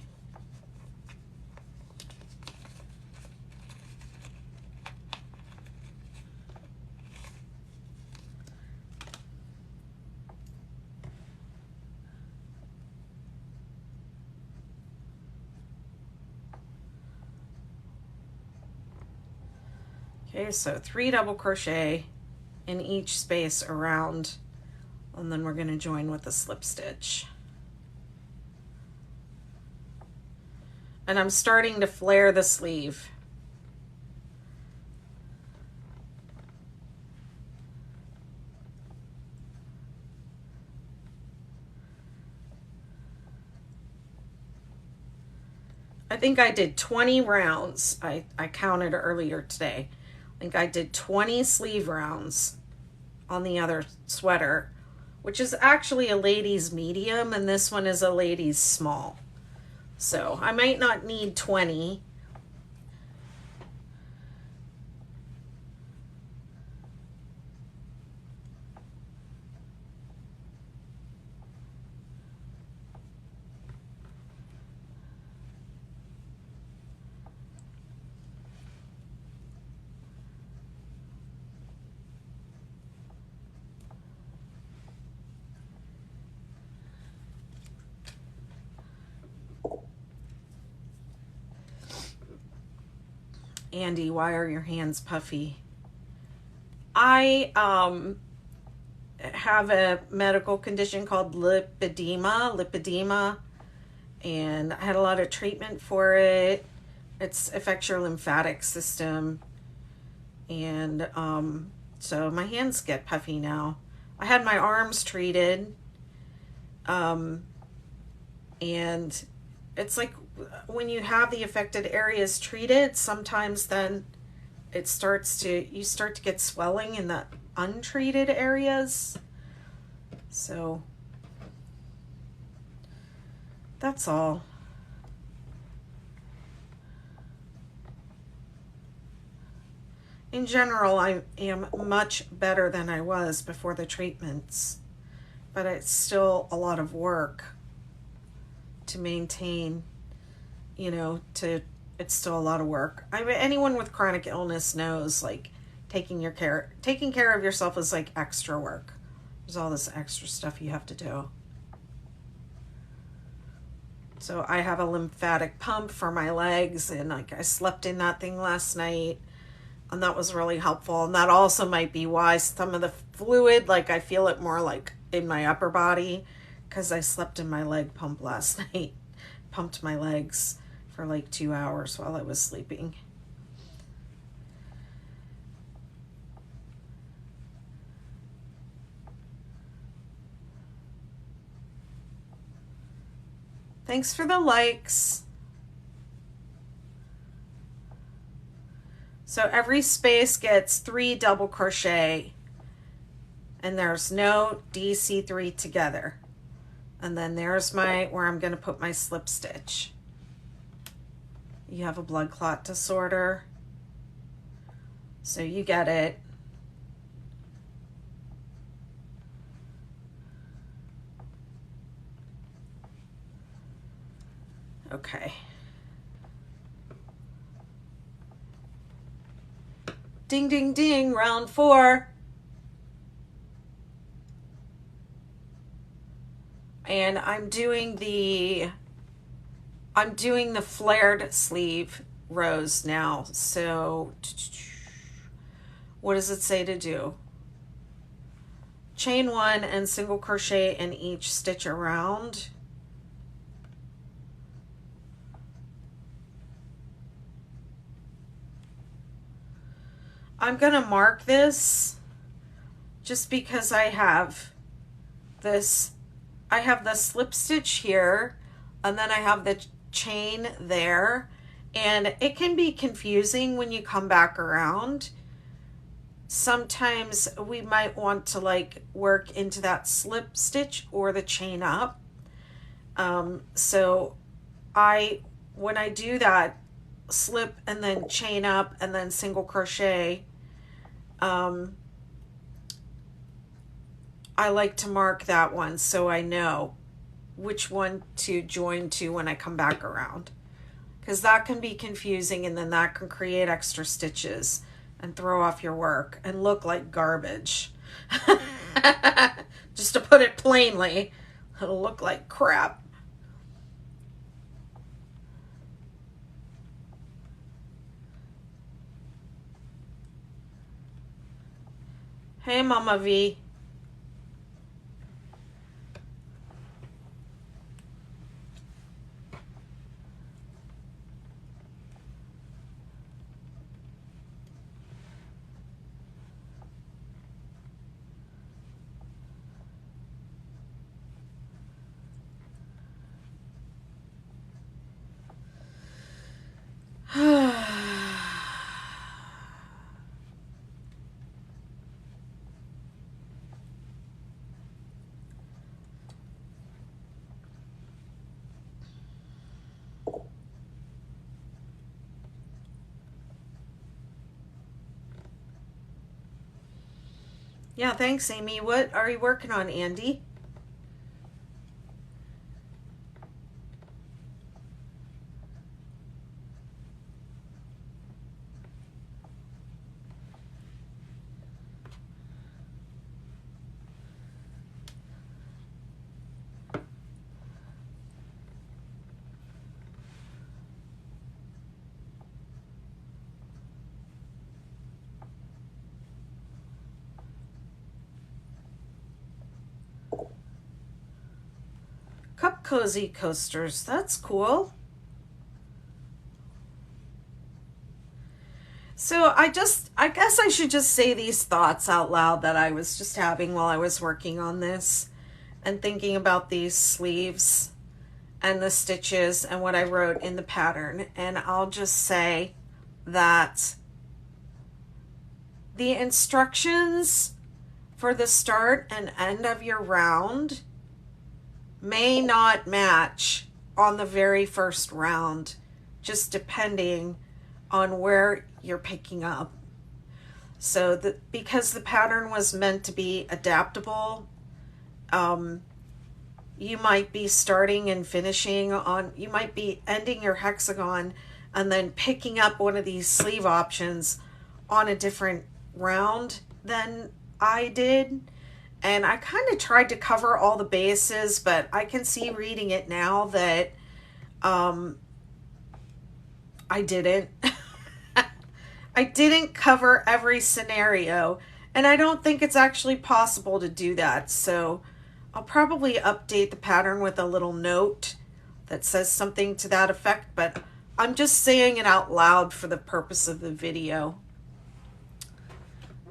[SPEAKER 1] Okay, so 3 double crochet in each space around, and then we're going to join with a slip stitch. And I'm starting to flare the sleeve. I think I did 20 rounds. I counted earlier today. I think I did 20 sleeve rounds on the other sweater, which is actually a lady's medium, and this one is a lady's small. So I might not need 20. Andy, why are your hands puffy? I have a medical condition called lipedema, and I had a lot of treatment for it. It affects your lymphatic system, and so my hands get puffy now. I had my arms treated, um, and it's like when you have the affected areas treated, sometimes then you start to get swelling in the untreated areas. So that's all. In general, I am much better than I was before the treatments, but it's still a lot of work to maintain, it's still a lot of work. I mean, anyone with chronic illness knows, like, taking care of yourself is like extra work. There's all this extra stuff you have to do. So I have a lymphatic pump for my legs, and like I slept in that thing last night, and that was really helpful. And that also might be why some of the fluid, like I feel it more like in my upper body, because I slept in my leg pump last night. Pumped my legs for like 2 hours while I was sleeping. Thanks for the likes. So every space gets 3 double crochet, and there's no DC3 together. And then there's where I'm going to put my slip stitch. You have a blood clot disorder, so you get it. Okay. Ding, ding, ding, round 4. And I'm doing the flared sleeve rows now. So what does it say to do? Chain 1 and single crochet in each stitch around. I'm gonna mark this just because I have the slip stitch here, and then I have the chain there, and it can be confusing when you come back around. Sometimes we might want to like work into that slip stitch or the chain up. So when I do that slip and then chain up and then single crochet, I like to mark that one so I know which one to join to when I come back around, because that can be confusing, and then that can create extra stitches and throw off your work and look like garbage. Just to put it plainly, it'll look like crap. Hey, Mama V. Yeah, thanks, Amy. What are you working on, Andy? Cup cozy coasters. That's cool. So I guess I should just say these thoughts out loud that I was just having while I was working on this and thinking about these sleeves and the stitches and what I wrote in the pattern. And I'll just say that the instructions for the start and end of your round may not match on the very first round, just depending on where you're picking up. So because the pattern was meant to be adaptable, you might be starting and finishing on, you might be ending your hexagon and then picking up one of these sleeve options on a different round than I did. And I kind of tried to cover all the bases, but I can see reading it now that I didn't. I didn't cover every scenario, and I don't think it's actually possible to do that. So I'll probably update the pattern with a little note that says something to that effect, but I'm just saying it out loud for the purpose of the video.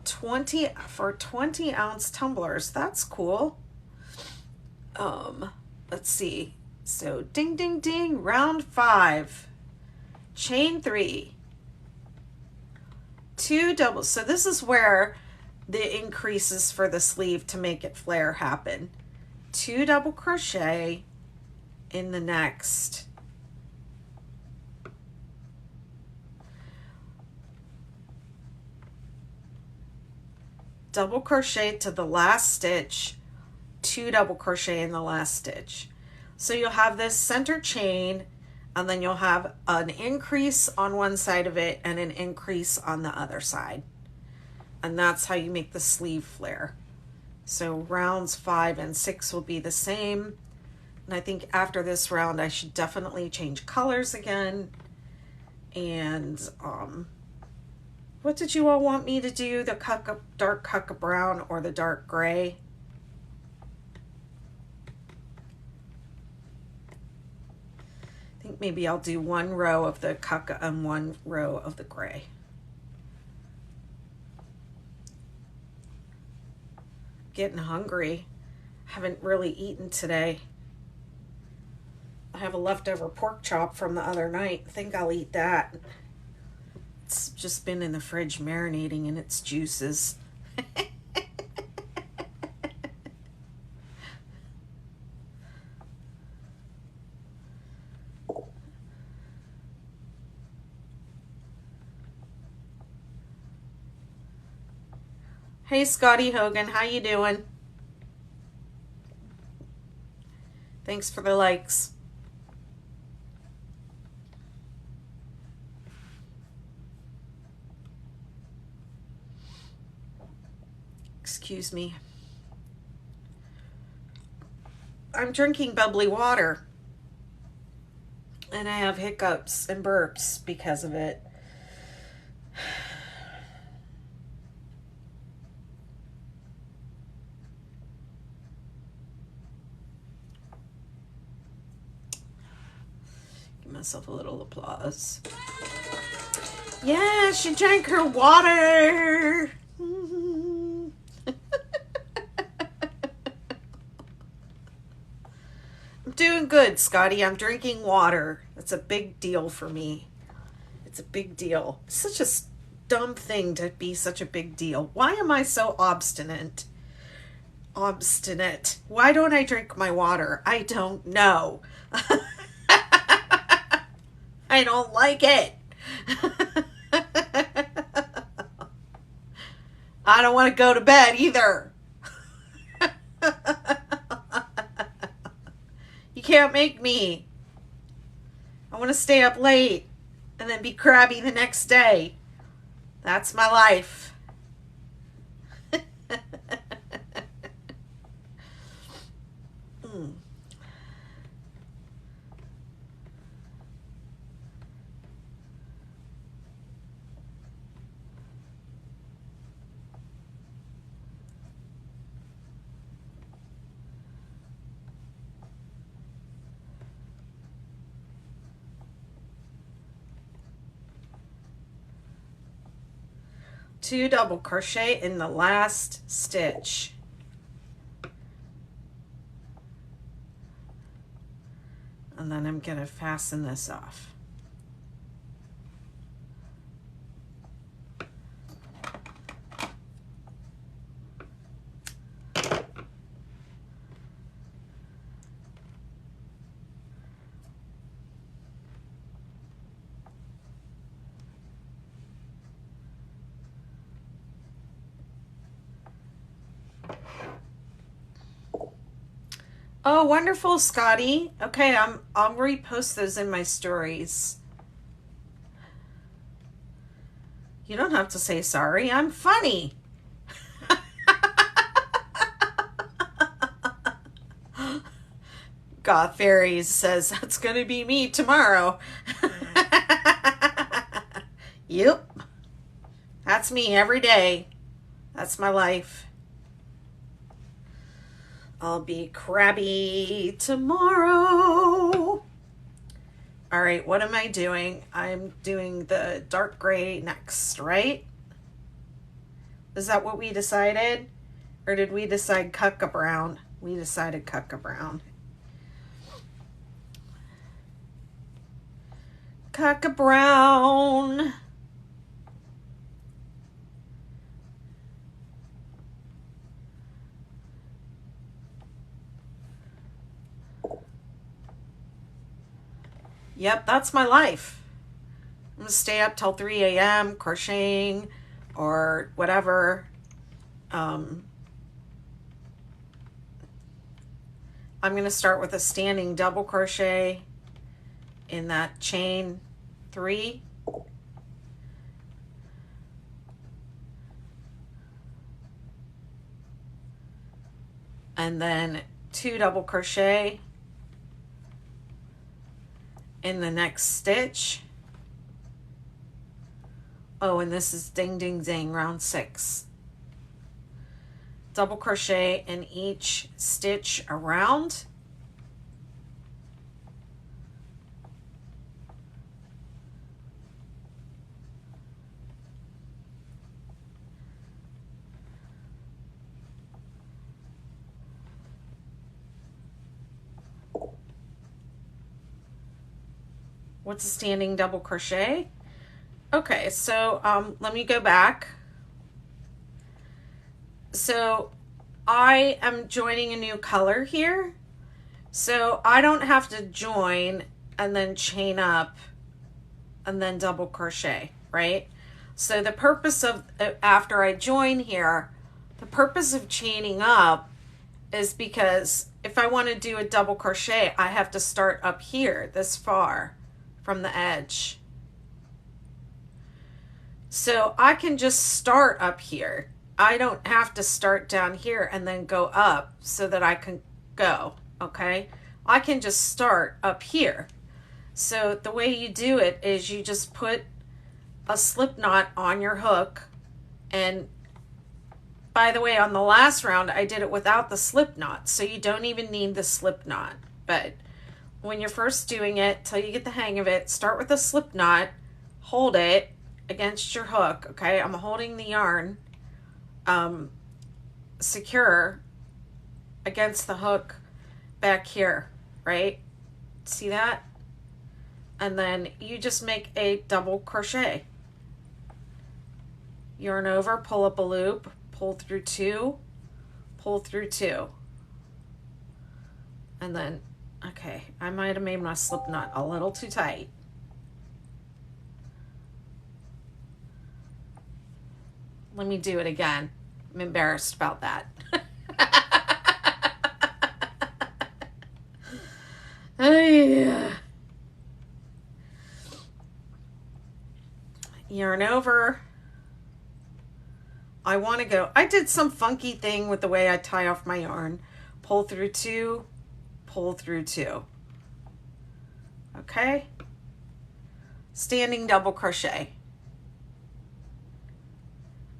[SPEAKER 1] 20 for 20-ounce tumblers. That's cool. Let's see. So ding ding ding, round 5. Chain 3. 2 doubles. So this is where the increases for the sleeve to make it flare happen. 2 double crochet in the next. Double crochet to the last stitch, 2 double crochet in the last stitch. So you'll have this center chain, and then you'll have an increase on one side of it and an increase on the other side. And that's how you make the sleeve flare. So rounds 5 and 6 will be the same. And I think after this round, I should definitely change colors again. And what did you all want me to do? The dark Cucka brown or the dark gray? I think maybe I'll do 1 row of the Cucka and 1 row of the gray. Getting hungry. Haven't really eaten today. I have a leftover pork chop from the other night. I think I'll eat that. It's just been in the fridge marinating in its juices. Hey Scotty Hogan, how you doing? Thanks for the likes. Excuse me. I'm drinking bubbly water, and I have hiccups and burps because of it. Give myself a little applause. Yeah, she drank her water. I'm doing good, Scotty. I'm drinking water. That's a big deal for me. It's a big deal. It's such a dumb thing to be such a big deal. Why am I so obstinate? Obstinate. Why don't I drink my water? I don't know. I don't like it. I don't want to go to bed either. You can't make me. I want to stay up late and then be crabby the next day. That's my life. Two double crochet in the last stitch. And then I'm going to fasten this off. Oh, wonderful, Scotty. Okay, I'll repost those in my stories. You don't have to say sorry. I'm funny. Goth Fairies says that's going to be me tomorrow. Yep. That's me every day. That's my life. I'll be crabby tomorrow. All right, what am I doing? I'm doing the dark gray next, right? Is that what we decided? Or did we decide Cucka Brown? We decided Cucka Brown. Cucka Brown. Yep, that's my life. I'm going to stay up till 3 a.m. crocheting or whatever. I'm going to start with a standing double crochet in that chain 3. And then 2 double crochet in the next stitch. Oh, and this is ding, ding, ding, round 6. Double crochet in each stitch around. What's a standing double crochet? Okay, so let me go back. So I am joining a new color here. So I don't have to join and then chain up and then double crochet, right? So the purpose of, after I join here, the purpose of chaining up is because if I want to do a double crochet, I have to start up here this far from the edge. So I can just start up here. I don't have to start down here and then go up so that I can go, okay? I can just start up here. So the way you do it is you just put a slip knot on your hook. And by the way, on the last round, I did it without the slip knot, so you don't even need the slip knot. But when you're first doing it, till you get the hang of it, start with a slip knot, hold it against your hook, okay? I'm holding the yarn secure against the hook back here, right? See that? And then you just make a double crochet. Yarn over, pull up a loop, pull through 2, pull through 2. And then, okay, I might have made my slip knot a little too tight. Let me do it again. I'm embarrassed about that. Yeah. Yarn over. I want to go. I did some funky thing with the way I tie off my yarn. Pull through 2, pull through 2. Okay. Standing double crochet.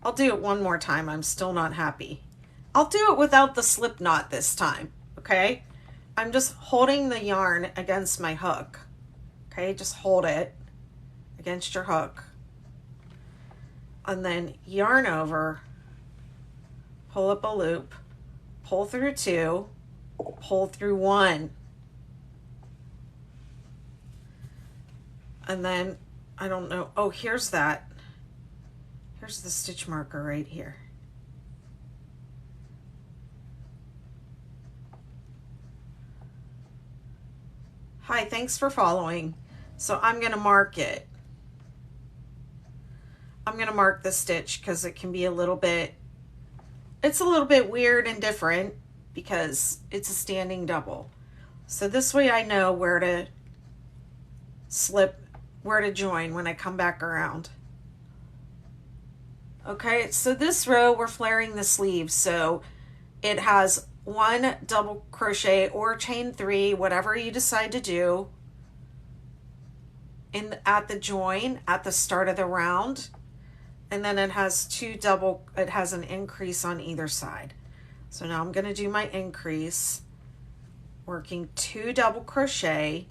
[SPEAKER 1] I'll do it one more time. I'm still not happy. I'll do it without the slip knot this time. Okay. I'm just holding the yarn against my hook. Okay. Just hold it against your hook. And then yarn over, pull up a loop, pull through 2, pull through 1. And then, I don't know, oh, here's that. Here's the stitch marker right here. Hi, thanks for following. So I'm gonna mark it. I'm gonna mark the stitch because it can be a little bit, it's a little bit weird and different because it's a standing double. So this way I know where to slip, where to join when I come back around. Okay, so this row we're flaring the sleeves, so it has 1 double crochet or chain 3, whatever you decide to do, at the join at the start of the round. And then it has it has an increase on either side. So now I'm going to do my increase, working 2 double crochet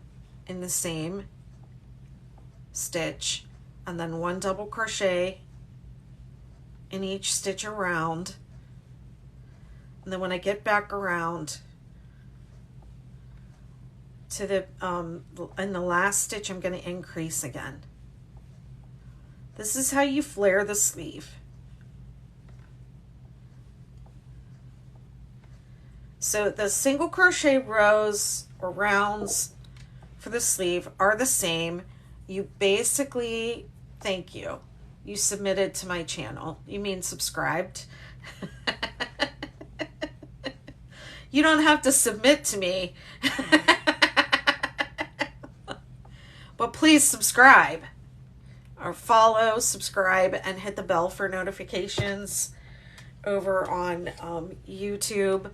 [SPEAKER 1] in the same stitch, and then 1 double crochet in each stitch around. And then when I get back around to the, in the last stitch, I'm going to increase again. This is how you flare the sleeve. So the single crochet rows or rounds for the sleeve are the same. You basically, thank you. You submitted to my channel. You mean subscribed? You don't have to submit to me. But please subscribe. Or follow, subscribe, and hit the bell for notifications over on YouTube.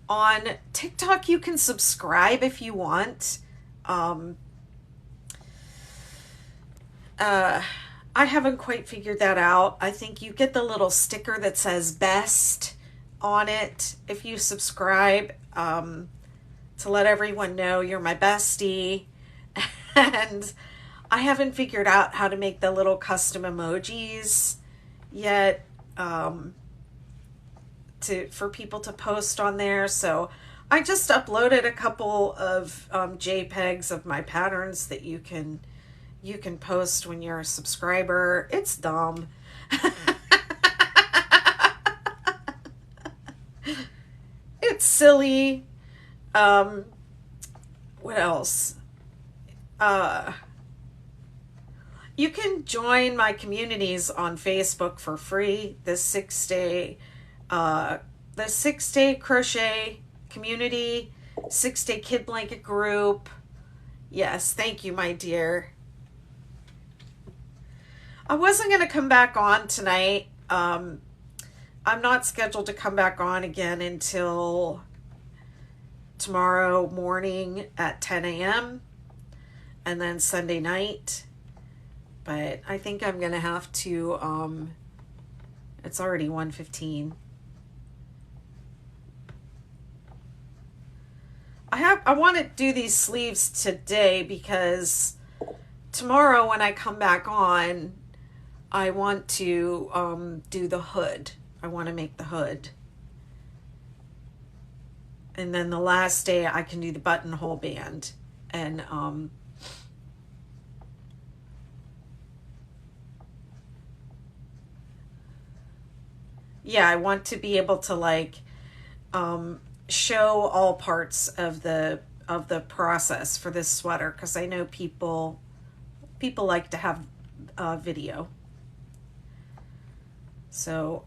[SPEAKER 1] On TikTok, you can subscribe if you want. I haven't quite figured that out. I think you get the little sticker that says best on it if you subscribe, to let everyone know you're my bestie. And I haven't figured out how to make the little custom emojis yet, for people to post on there. So I just uploaded a couple of JPEGs of my patterns that you can post when you're a subscriber. It's dumb. It's silly. What else? You can join my communities on Facebook for free. The 6-day crochet community, 6-day kid blanket group. Yes, thank you, my dear. I wasn't going to come back on tonight. I'm not scheduled to come back on again until tomorrow morning at 10 a.m. and then Sunday night. But I think I'm going to have to, it's already 1:15. I want to do these sleeves today because tomorrow when I come back on, I want to do the hood. I want to make the hood. And then the last day I can do the buttonhole band. And yeah, I want to be able to like show all parts of the process for this sweater, because I know people like to have video. So,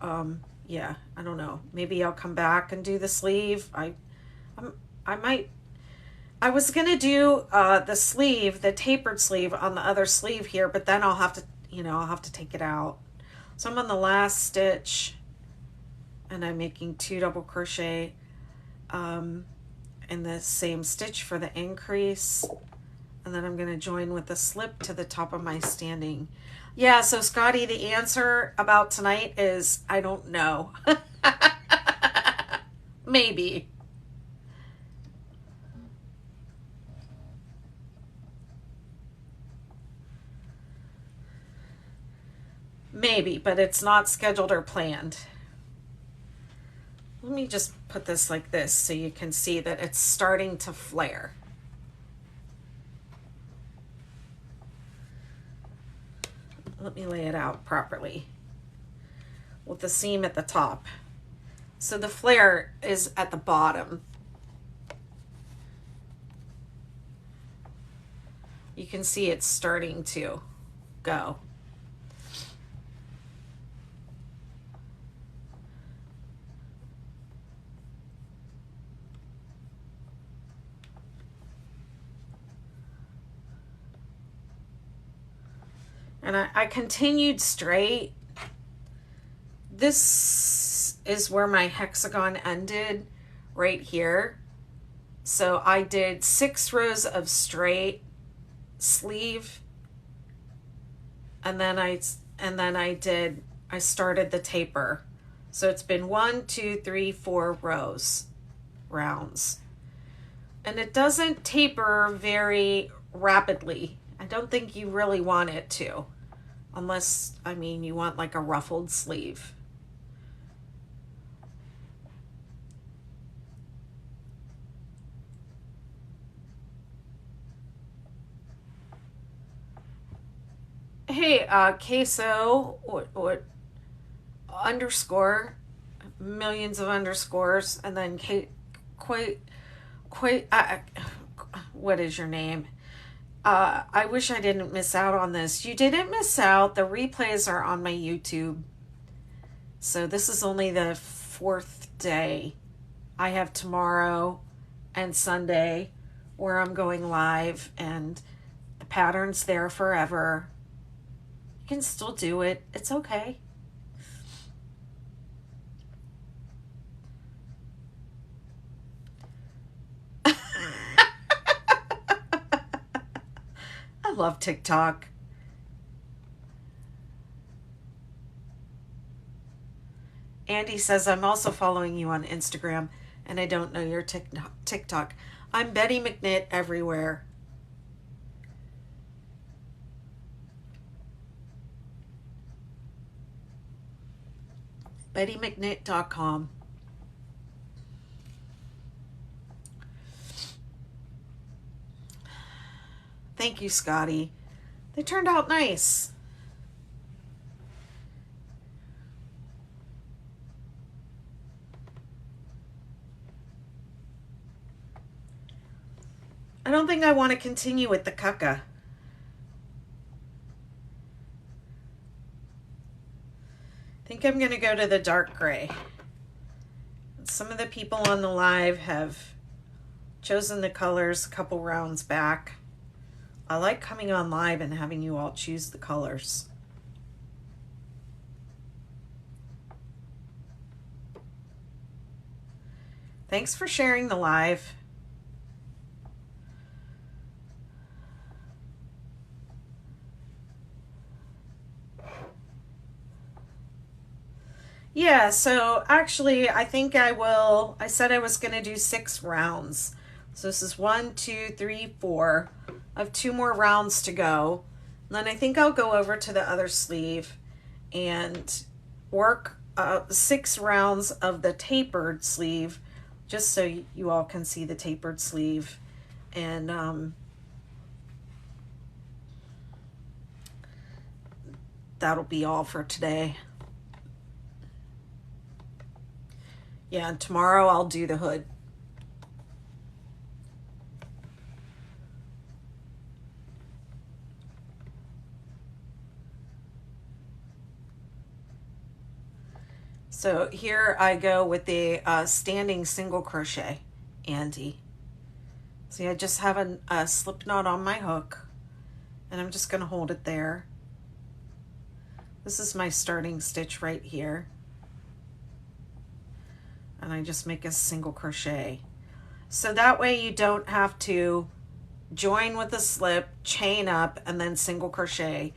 [SPEAKER 1] yeah, I don't know. Maybe I'll come back and do the sleeve. I might. I was gonna do the sleeve, the tapered sleeve on the other sleeve here, but then I'll have to, I'll have to take it out. So I'm on the last stitch, and I'm making 2 double crochet in the same stitch for the increase, and then I'm gonna join with the slip to the top of my standing. Yeah, so Scotty, the answer about tonight is I don't know. Maybe. Maybe, but it's not scheduled or planned. Let me just put this like this so you can see that it's starting to flare. Let me lay it out properly with the seam at the top. So the flare is at the bottom. You can see it's starting to go. And I continued straight. This is where my hexagon ended, right here. So I did 6 rows of straight sleeve, and then I started the taper. So it's been 1, 2, 3, 4 rounds. And it doesn't taper very rapidly. I don't think you really want it to, unless, you want like a ruffled sleeve. Hey, queso, what underscore, millions of underscores, and then what is your name? I wish I didn't miss out on this. You didn't miss out. The replays are on my YouTube. So this is only the 4th day. I have tomorrow and Sunday where I'm going live, and the pattern's there forever. You can still do it. It's okay. I love TikTok. Andy says, I'm also following you on Instagram, and I don't know your TikTok. I'm Betty McKnit everywhere. BettyMcKnit.com. Thank you, Scotty. They turned out nice. I don't think I want to continue with the Kaka. I think I'm going to go to the dark gray. Some of the people on the live have chosen the colors a couple rounds back. I like coming on live and having you all choose the colors. Thanks for sharing the live. Yeah, so actually I think I said I was going to do 6 rounds. So this is 1, 2, 3, 4. I have 2 more rounds to go. And then I think I'll go over to the other sleeve and work 6 rounds of the tapered sleeve, just so you all can see the tapered sleeve. And that'll be all for today. Yeah, and tomorrow I'll do the hood. So here I go with the standing single crochet, Andy. See, I just have a slip knot on my hook, and I'm just going to hold it there. This is my starting stitch right here. And I just make a single crochet. So that way you don't have to join with a slip, chain up, and then single crochet,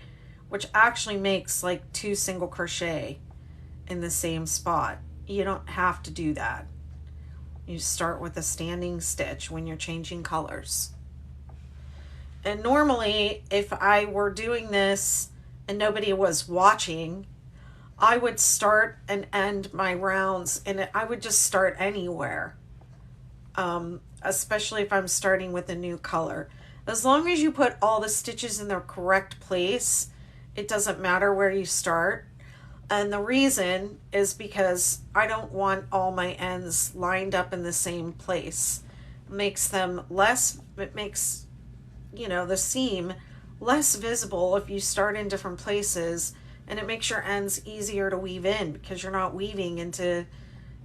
[SPEAKER 1] which actually makes like 2 single crochet in the same spot. You don't have to do that. You start with a standing stitch when you're changing colors. And normally, if I were doing this and nobody was watching, I would start and end my rounds, and I would just start anywhere, especially if I'm starting with a new color. As long as you put all the stitches in their correct place, it doesn't matter where you start. And the reason is because I don't want all my ends lined up in the same place. It makes the seam less visible if you start in different places, and it makes your ends easier to weave in because you're not weaving into,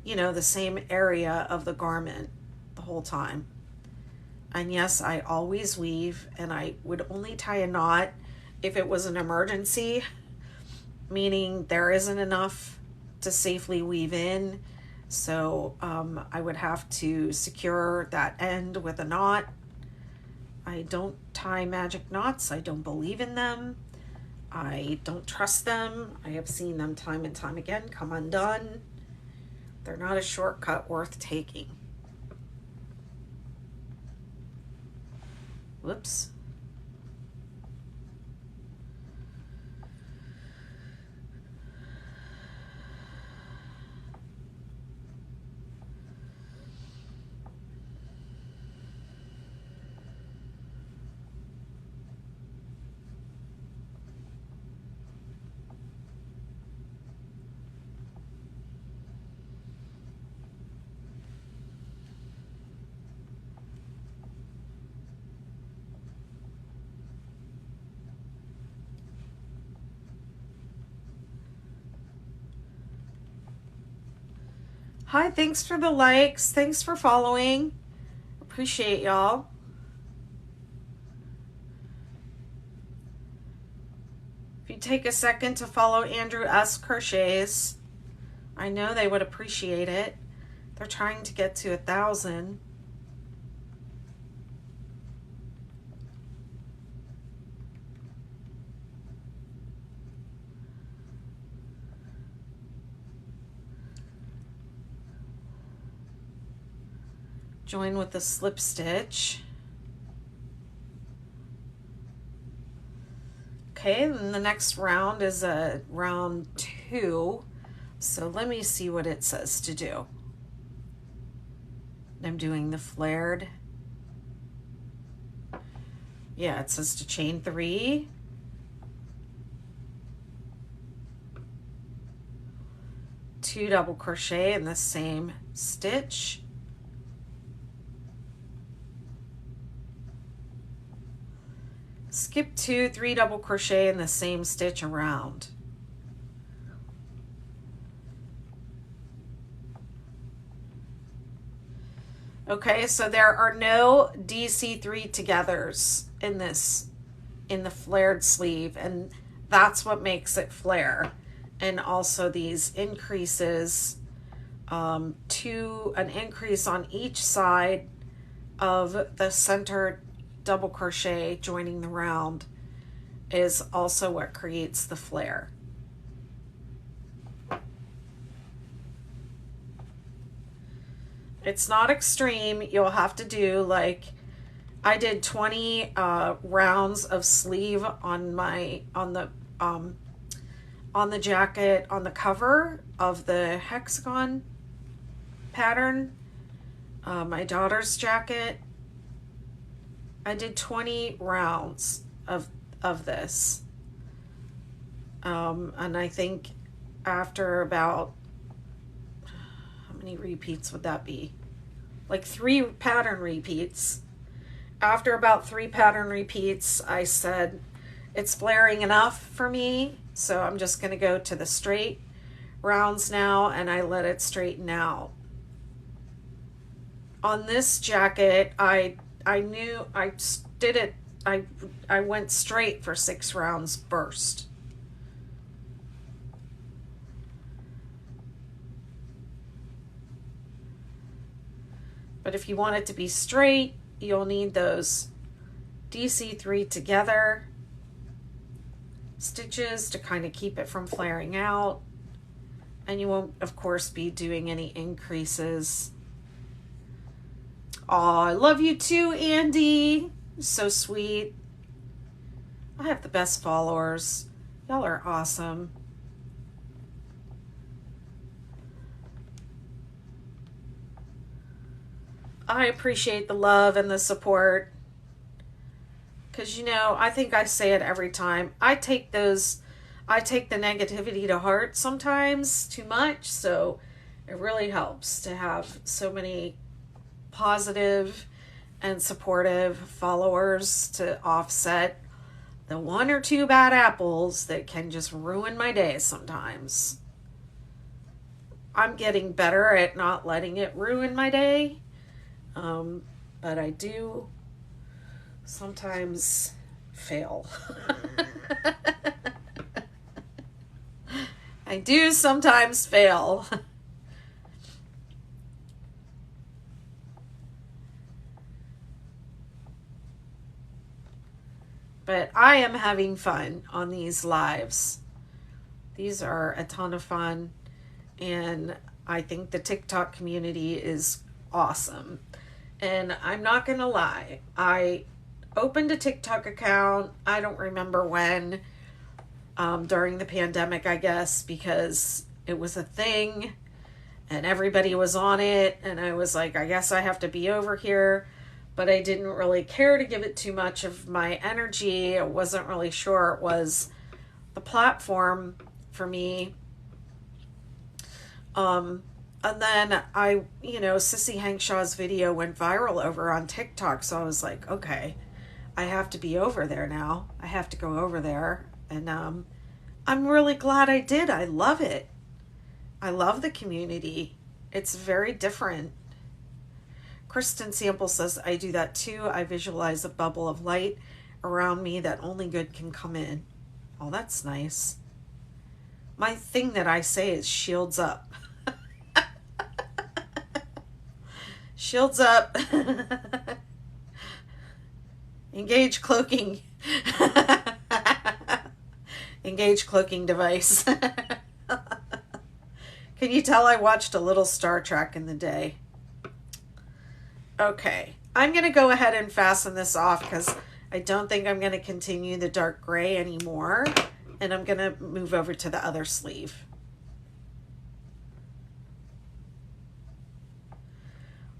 [SPEAKER 1] the same area of the garment the whole time. And yes, I always weave, and I would only tie a knot if it was an emergency, meaning there isn't enough to safely weave in. So I would have to secure that end with a knot. I don't tie magic knots. I don't believe in them. I don't trust them. I have seen them time and time again come undone. They're not a shortcut worth taking. Whoops. Hi, thanks for the likes. Thanks for following. Appreciate y'all. If you take a second to follow Andrew S. Crochets, I know they would appreciate it. They're trying to get to 1,000. Join with the slip stitch. Okay, then the next round is a round 2. So let me see what it says to do. I'm doing the flared. Yeah, it says to chain 3. Two double crochet in the same stitch. Skip 2, 3 double crochet in the same stitch around. Okay, so there are no DC3 togethers in the flared sleeve, and that's what makes it flare. And also these increases to an increase on each side of the center double crochet joining the round is also what creates the flare. It's not extreme. You'll have to do like I did 20 rounds of sleeve on the jacket on the cover of the hexagon pattern, my daughter's jacket. I did 20 rounds of this, and I think after about, how many repeats would that be? Like 3 pattern repeats. After about 3 pattern repeats, I said it's flaring enough for me, so I'm just going to go to the straight rounds now, and I let it straighten out. On this jacket, I knew I did it. I went straight for 6 rounds burst. But if you want it to be straight, you'll need those DC3 together stitches to kind of keep it from flaring out. And you won't, of course, be doing any increases. Oh, I love you too, Andy. So sweet. I have the best followers. Y'all are awesome. I appreciate the love and the support. Because, you know, I think I say it every time. I take the negativity to heart sometimes too much. So it really helps to have so many positive and supportive followers to offset the 1 or 2 bad apples that can just ruin my day sometimes. I'm getting better at not letting it ruin my day. But I do sometimes fail. I do sometimes fail. But I am having fun on these lives. These are a ton of fun, and I think the TikTok community is awesome. And I'm not going to lie, I opened a TikTok account, I don't remember when, during the pandemic, I guess, because it was a thing and everybody was on it, and I was like, I guess I have to be over here. But I didn't really care to give it too much of my energy. I wasn't really sure it was the platform for me. And then Sissy Hangshaw's video went viral over on TikTok. So I was like, okay, I have to be over there now. I have to go over there. And I'm really glad I did. I love it. I love the community. It's very different. Kristen Sample says, I do that too. I visualize a bubble of light around me that only good can come in. Oh, that's nice. My thing that I say is shields up. Shields up. Engage cloaking. Engage cloaking device. Can you tell I watched a little Star Trek in the day? Okay, I'm going to go ahead and fasten this off because I don't think I'm going to continue the dark gray anymore. And I'm going to move over to the other sleeve.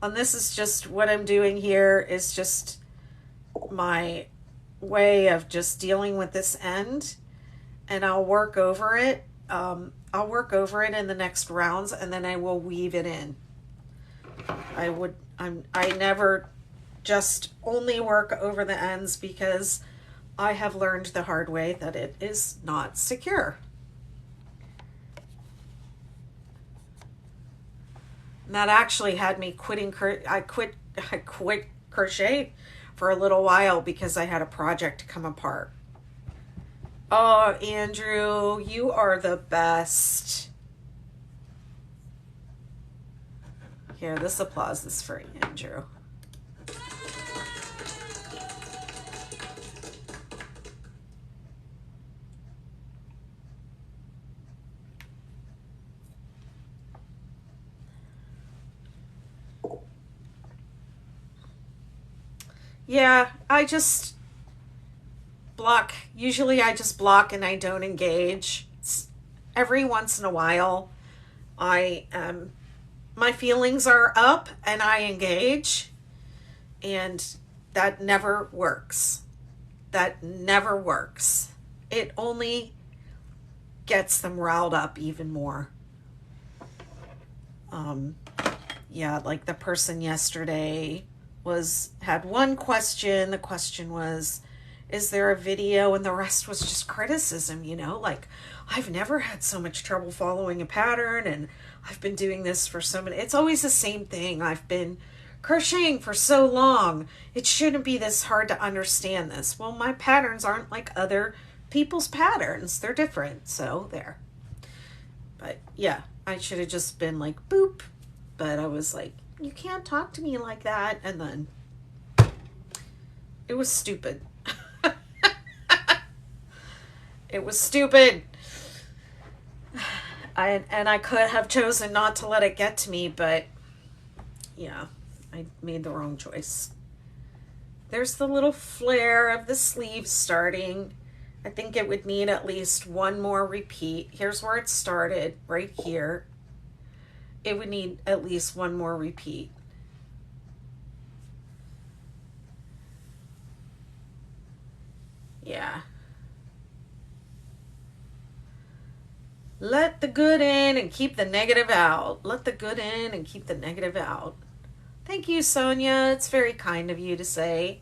[SPEAKER 1] And this is just what I'm doing here is just my way of just dealing with this end. And I'll work over it. I'll work over it in the next rounds, and then I will weave it in. I never just only work over the ends because I have learned the hard way that it is not secure. And that actually had me quitting. I quit crochet for a little while because I had a project come apart. Oh, Andrew, you are the best. Here, this applause is for Andrew. Yeah, I just block. Usually I just block and I don't engage. Every once in a while, my feelings are up and I engage, and that never works. That never works. It only gets them riled up even more. Yeah, like the person yesterday had one question. The question was, is there a video and the rest was just criticism, you know? Like, I've never had so much trouble following a pattern, and I've been doing this for so many, it's always the same thing. I've been crocheting for so long. It shouldn't be this hard to understand this. Well, my patterns aren't like other people's patterns. They're different. So there. But yeah, I should have just been like, boop. But I was like, you can't talk to me like that. And then it was stupid. It was stupid. I could have chosen not to let it get to me, but yeah, I made the wrong choice. There's the little flare of the sleeve starting. I think it would need at least one more repeat. Here's where it started, right here. It would need at least one more repeat. Yeah. Let the good in and keep the negative out. Let the good in and keep the negative out. Thank you, Sonia. It's very kind of you to say.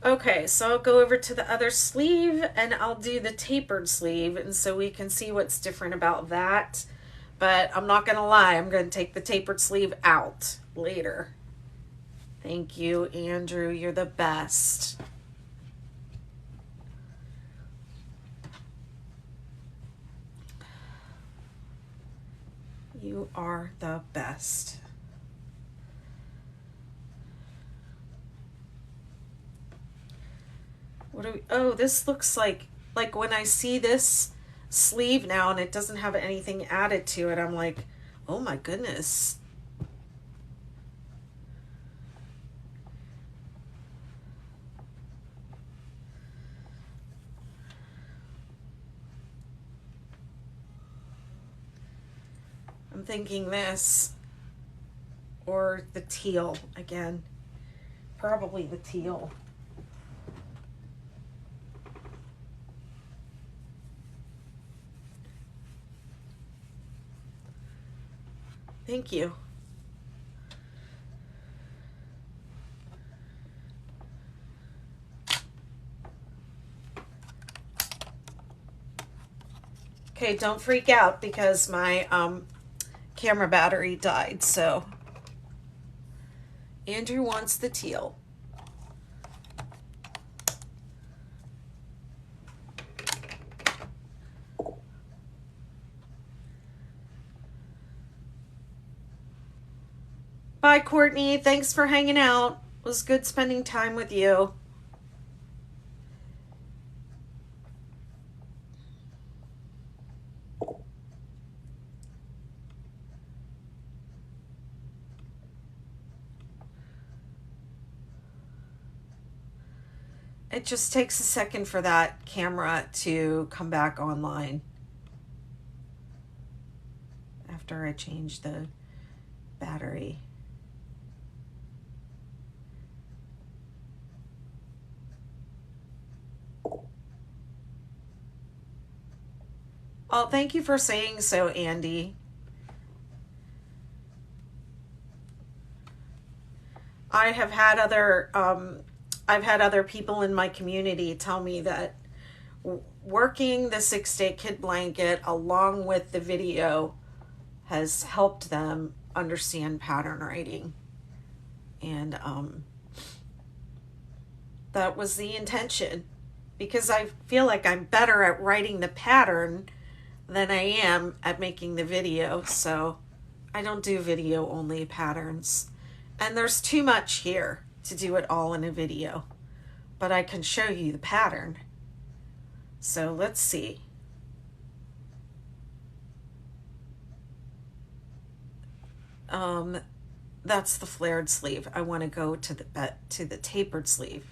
[SPEAKER 1] Okay, so I'll go over to the other sleeve and I'll do the tapered sleeve, and so we can see what's different about that. But I'm not going to lie, I'm going to take the tapered sleeve out later. Thank you, Andrew. You're the best. You are the best. What do we, oh, this looks like when I see this sleeve now and it doesn't have anything added to it, I'm like, oh my goodness. I'm thinking this or the teal again. Probably the teal. Thank you. Okay, don't freak out because my camera battery died, so Andrew wants the teal. Bye, Courtney. Thanks for hanging out. It was good spending time with you. It just takes a second for that camera to come back online after I change the battery. Oh, thank you for saying so, Andy. I have had other I've had other people in my community tell me that working the 6-day kit blanket along with the video has helped them understand pattern writing. And that was the intention, because I feel like I'm better at writing the pattern than I am at making the video. So I don't do video only patterns. And there's too much here to do it all in a video, but I can show you the pattern. So let's see. That's the flared sleeve. I want to go to the tapered sleeve.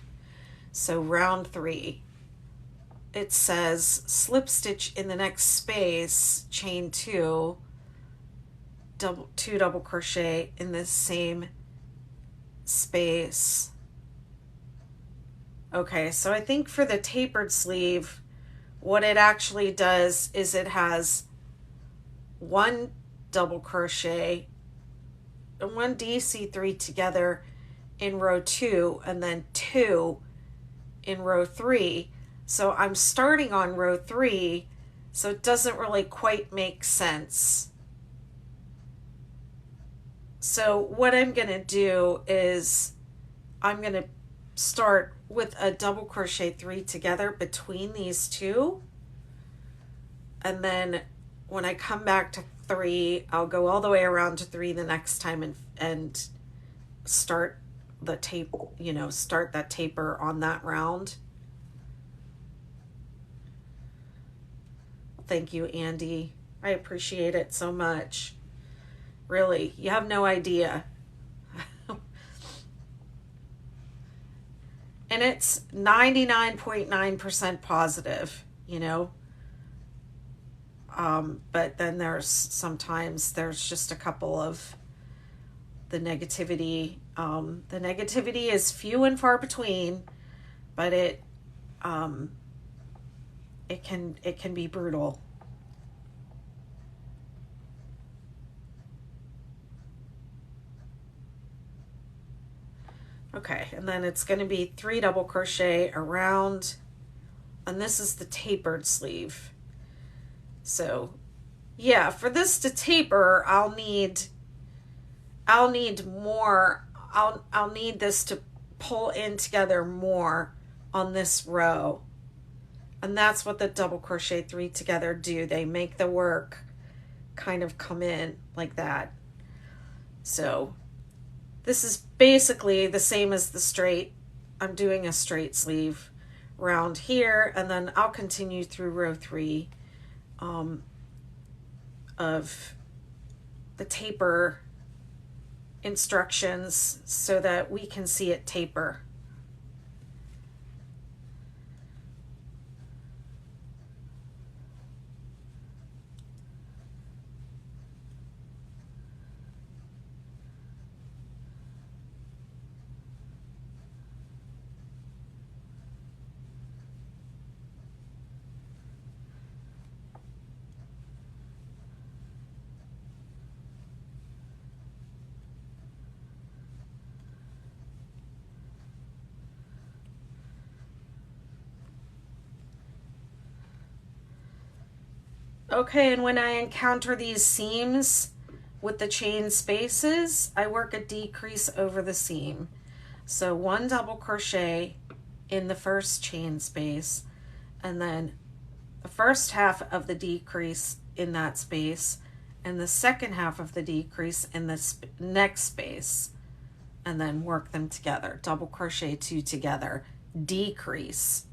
[SPEAKER 1] So round 3, it says slip stitch in the next space, chain 2, 2 double crochet in this same space. Okay, so I think for the tapered sleeve, what it actually does is it has 1 double crochet and 1 DC3 together in row 2, and then 2 in row 3. So I'm starting on row 3, so it doesn't really quite make sense. So what I'm going to do is I'm going to start with a double crochet 3 together between these two, and then when I come back to 3, I'll go all the way around to 3 the next time and start the tape, start that taper on that round. Thank you, Andy. I appreciate it so much. Really, you have no idea. And it's 99.9% positive, but then sometimes there's just a couple of the negativity. The negativity is few and far between, but it can be brutal. Okay, and then it's going to be 3 double crochet around, and this is the tapered sleeve. So yeah, for this to taper, I'll need more. I'll need this to pull in together more on this row, and that's what the double crochet 3 together do. They make the work kind of come in like that. So this is basically the same as the straight. I'm doing a straight sleeve round here, and then I'll continue through row 3 of the taper instructions so that we can see it taper. Okay, and when I encounter these seams with the chain spaces, I work a decrease over the seam. So 1 double crochet in the first chain space, and then the first half of the decrease in that space, and the second half of the decrease in the next space, and then work them together. Double crochet 2 together, decrease.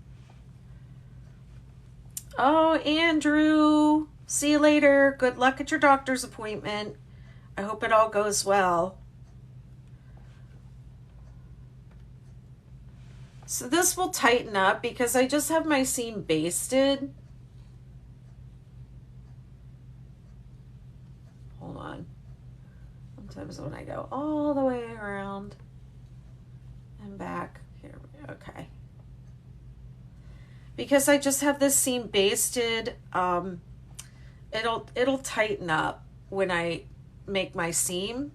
[SPEAKER 1] Oh, Andrew, see you later. Good luck at your doctor's appointment. I hope it all goes well. So this will tighten up because I just have my seam basted. Hold on. Sometimes when I go all the way around and back, here, okay. Because I just have this seam basted, it'll tighten up when I make my seam.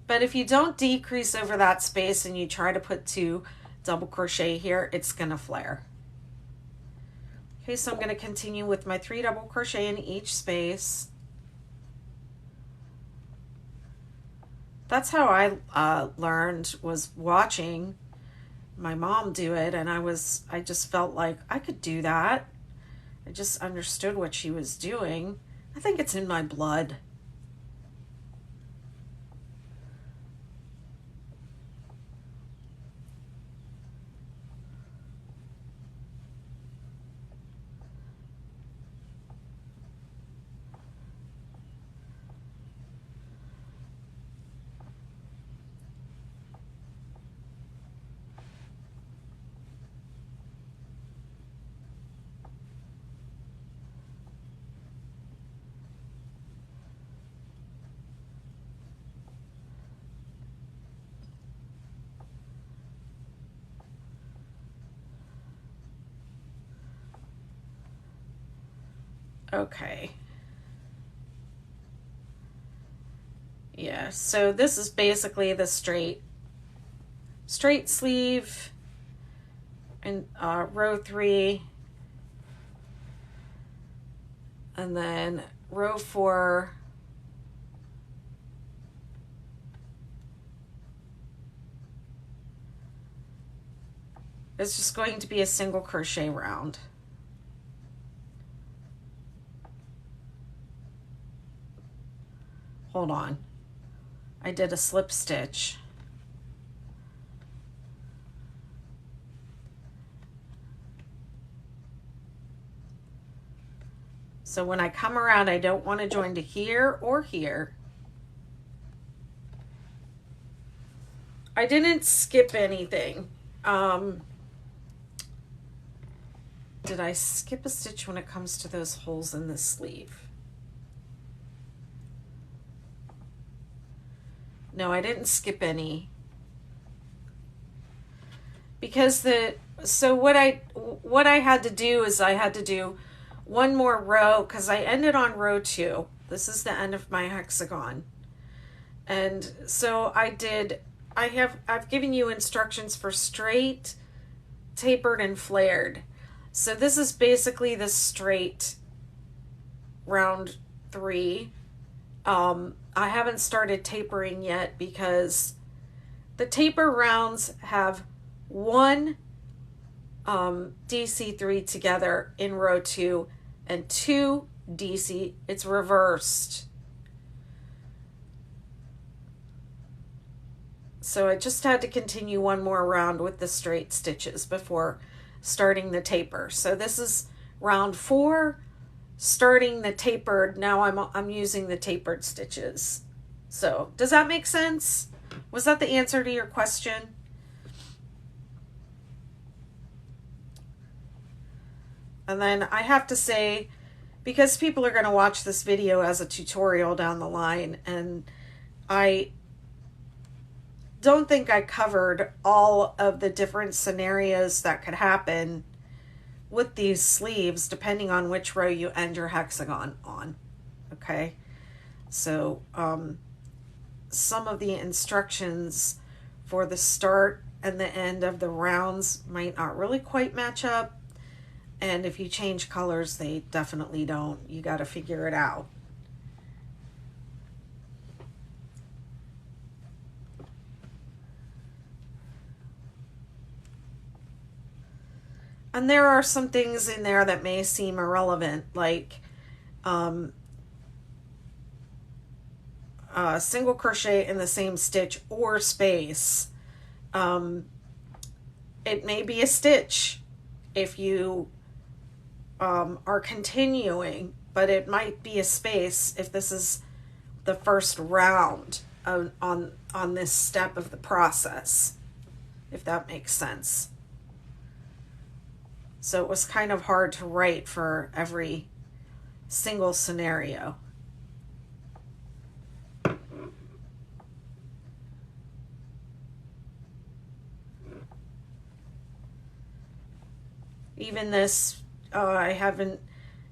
[SPEAKER 1] But if you don't decrease over that space and you try to put 2 double crochet here, it's gonna flare. Okay, so I'm gonna continue with my 3 double crochet in each space. That's how I learned, was watching my mom do it, and I just felt like I could do that. I just understood what she was doing. I think it's in my blood. Okay. Yeah, so this is basically the straight sleeve, in row 3, and then row 4, it's just going to be a single crochet round. Hold on, I did a slip stitch. So when I come around, I don't want to join to here or here. I didn't skip anything. Did I skip a stitch when it comes to those holes in the sleeve? No, I didn't skip any. Because what I had to do is I had to do one more row, because I ended on row 2. This is the end of my hexagon. And so I've given you instructions for straight, tapered, and flared. So this is basically the straight round 3. I haven't started tapering yet because the taper rounds have one DC3 together in row 2 and 2 DC, it's reversed. So I just had to continue one more round with the straight stitches before starting the taper. So this is round 4, starting the tapered. Now I'm using the tapered stitches. So does that make sense? Was that the answer to your question? And then I have to say, because people are going to watch this video as a tutorial down the line, and I don't think I covered all of the different scenarios that could happen with these sleeves depending on which row you end your hexagon on. Okay, so some of the instructions for the start and the end of the rounds might not really quite match up, and if you change colors, they definitely don't. You got to figure it out. And there are some things in there that may seem irrelevant, like single crochet in the same stitch or space. It may be a stitch if you are continuing, but it might be a space if this is the first round on this step of the process, if that makes sense. So it was kind of hard to write for every single scenario. Even this, I haven't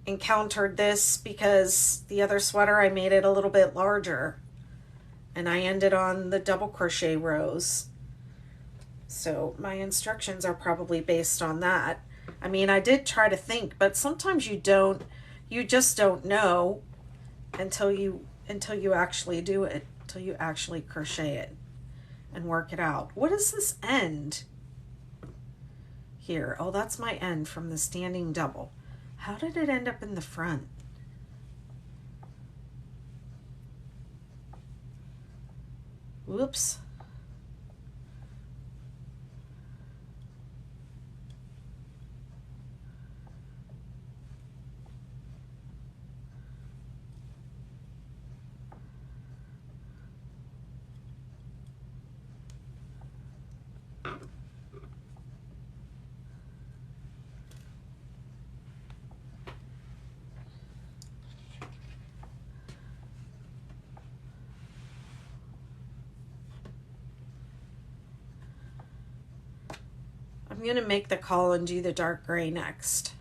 [SPEAKER 1] encountered this because the other sweater I made it a little bit larger and I ended on the double crochet rows. So my instructions are probably based on that. I mean, I did try to think, but sometimes you just don't know until you actually do it, until you actually crochet it and work it out. What is this end here? Oh, that's my end from the standing double. How did it end up in the front? Whoops. I'm going to make the call and do the dark gray next.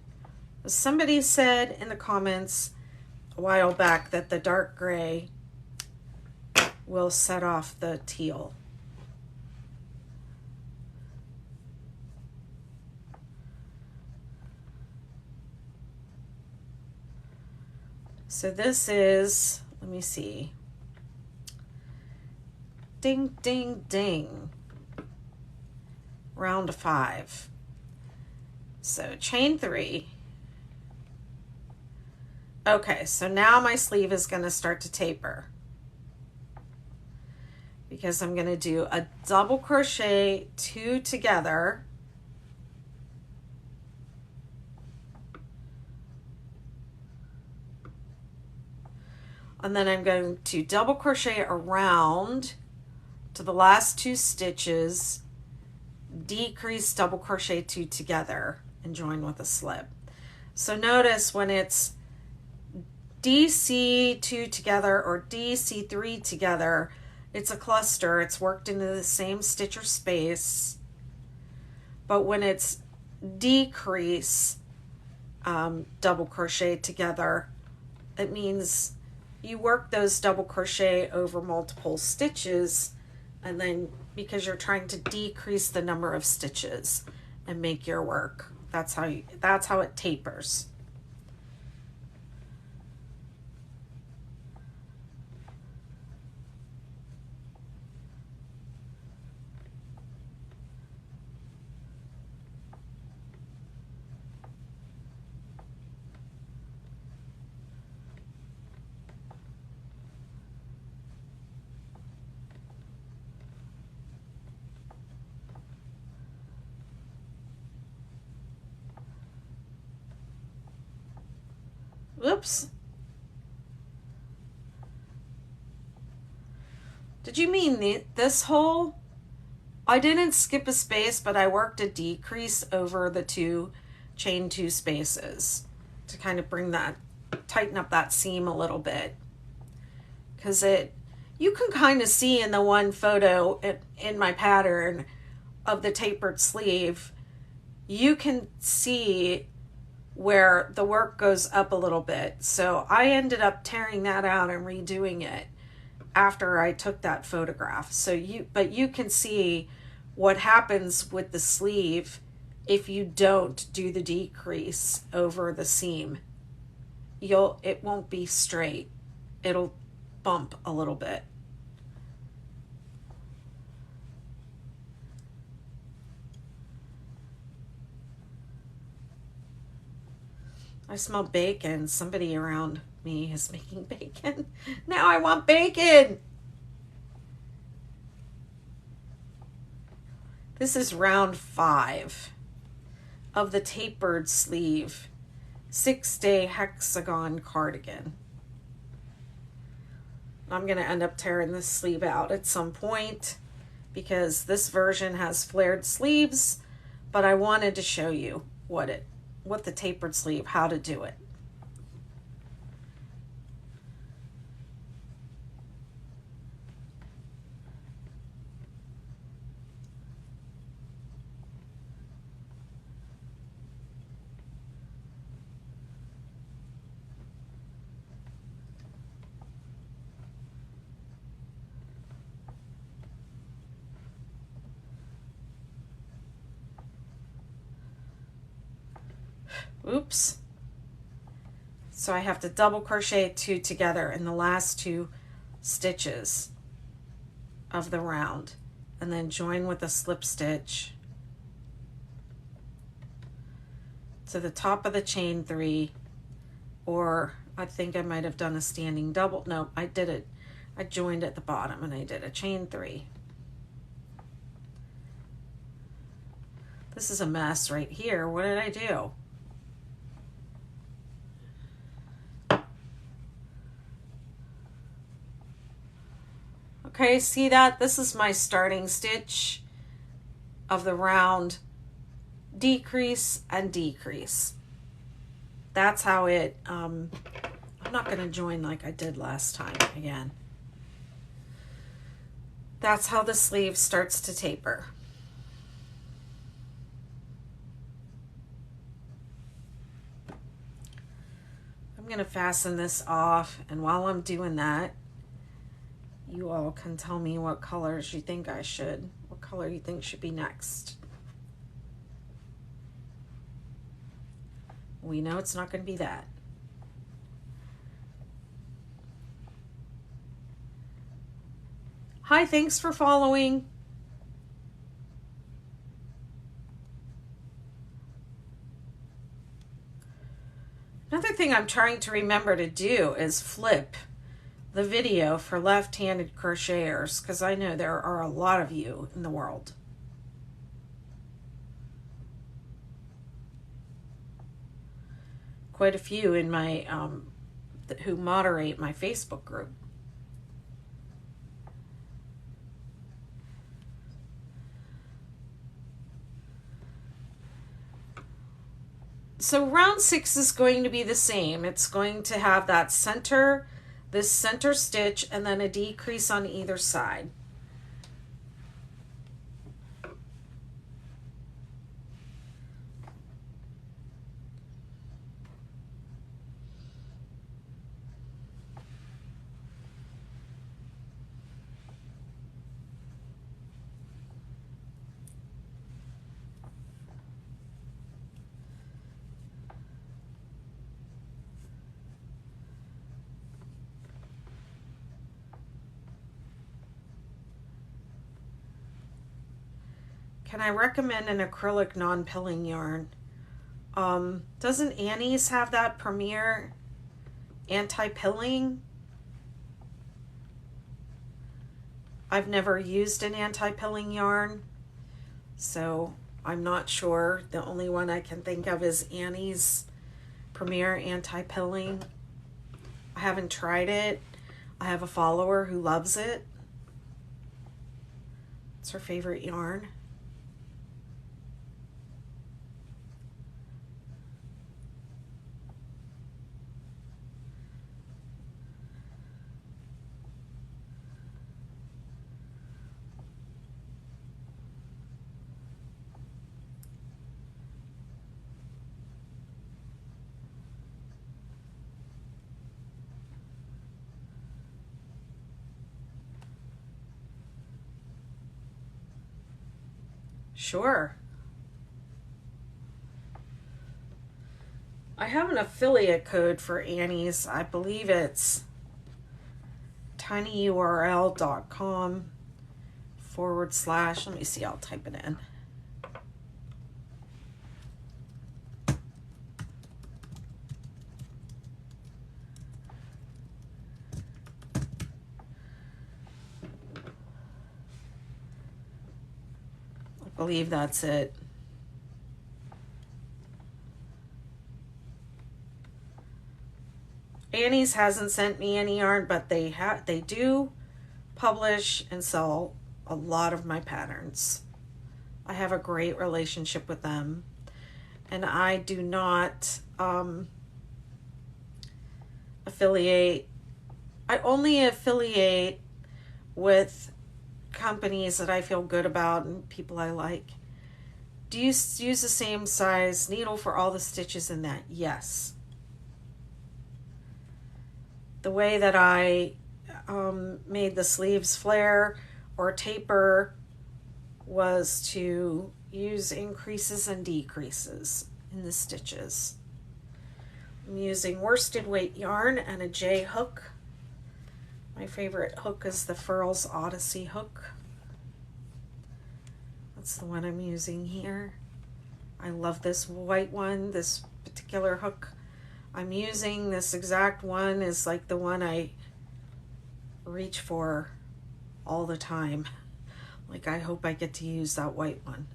[SPEAKER 1] Somebody said in the comments a while back that the dark gray will set off the teal. So this is, let me see. Ding, ding, ding. Round 5. So chain 3. Okay, so now my sleeve is going to start to taper, because I'm going to do a double crochet 2 together, and then I'm going to double crochet around to the last 2 stitches, decrease, double crochet 2 together, and join with a slip. So notice when it's DC2 together or DC3 together, it's a cluster. It's worked into the same stitch or space. But when it's decrease, double crochet together, it means you work those double crochet over multiple stitches, and then because you're trying to decrease the number of stitches and make your work. That's how it tapers. Whoops. Did you mean this hole? I didn't skip a space, but I worked a decrease over the 2 chain 2 spaces to kind of tighten up that seam a little bit. Because you can kind of see in the one photo in my pattern of the tapered sleeve, you can see where the work goes up a little bit. So I ended up tearing that out and redoing it after I took that photograph. But you can see what happens with the sleeve if you don't do the decrease over the seam. It won't be straight. It'll bump a little bit. I smell bacon. Somebody around me is making bacon. Now I want bacon. This is round 5 of the tapered sleeve 6-day hexagon cardigan. I'm going to end up tearing this sleeve out at some point because this version has flared sleeves, but I wanted to show you what the tapered sleeve, how to do it. Oops. So I have to double crochet 2 together in the last 2 stitches of the round, and then join with a slip stitch to the top of the chain 3, or I think I might have done a standing double. No, I did it. I joined at the bottom and I did a chain 3. This is a mess right here. What did I do? Okay, see that? This is my starting stitch of the round. Decrease and decrease. That's how it, I'm not going to join like I did last time again. That's how the sleeve starts to taper. I'm going to fasten this off, and while I'm doing that, you all can tell me what colors you think what color you think should be next. We know it's not going to be that. Hi, thanks for following. Another thing I'm trying to remember to do is flip the video for left-handed crocheters, because I know there are a lot of you in the world. Quite a few in my who moderate my Facebook group. So round 6 is going to be the same. It's going to have that center, this center stitch, and then a decrease on either side. Can I recommend an acrylic non-pilling yarn? Doesn't Annie's have that Premier anti-pilling? I've never used an anti-pilling yarn, so I'm not sure. The only one I can think of is Annie's Premier anti-pilling. I haven't tried it. I have a follower who loves it. It's her favorite yarn. Sure. I have an affiliate code for Annie's. I believe it's tinyurl.com/, let me see, I'll type it in. I believe that's it. Annie's hasn't sent me any yarn, but they do publish and sell a lot of my patterns. I have a great relationship with them, and I do not affiliate. I only affiliate with companies that I feel good about and people I like. Do you use the same size needle for all the stitches in that? Yes. The way that I made the sleeves flare or taper was to use increases and decreases in the stitches. I'm using worsted weight yarn and a J hook. My favorite hook is the Furls Odyssey hook. That's the one I'm using here. I love this white one, this particular hook. I'm using this exact one is like the one I reach for all the time. Like, I hope I get to use that white one.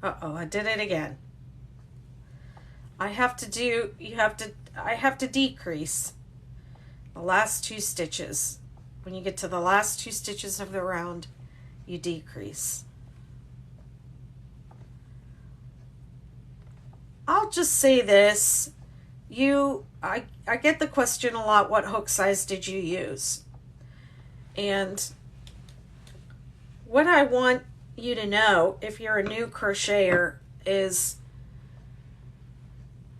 [SPEAKER 1] Uh-oh, I did it again. I have to decrease the last 2 stitches. When you get to the last 2 stitches of the round, you decrease. I'll just say this. I get the question a lot, what hook size did you use? And what I want you to know, if you're a new crocheter, is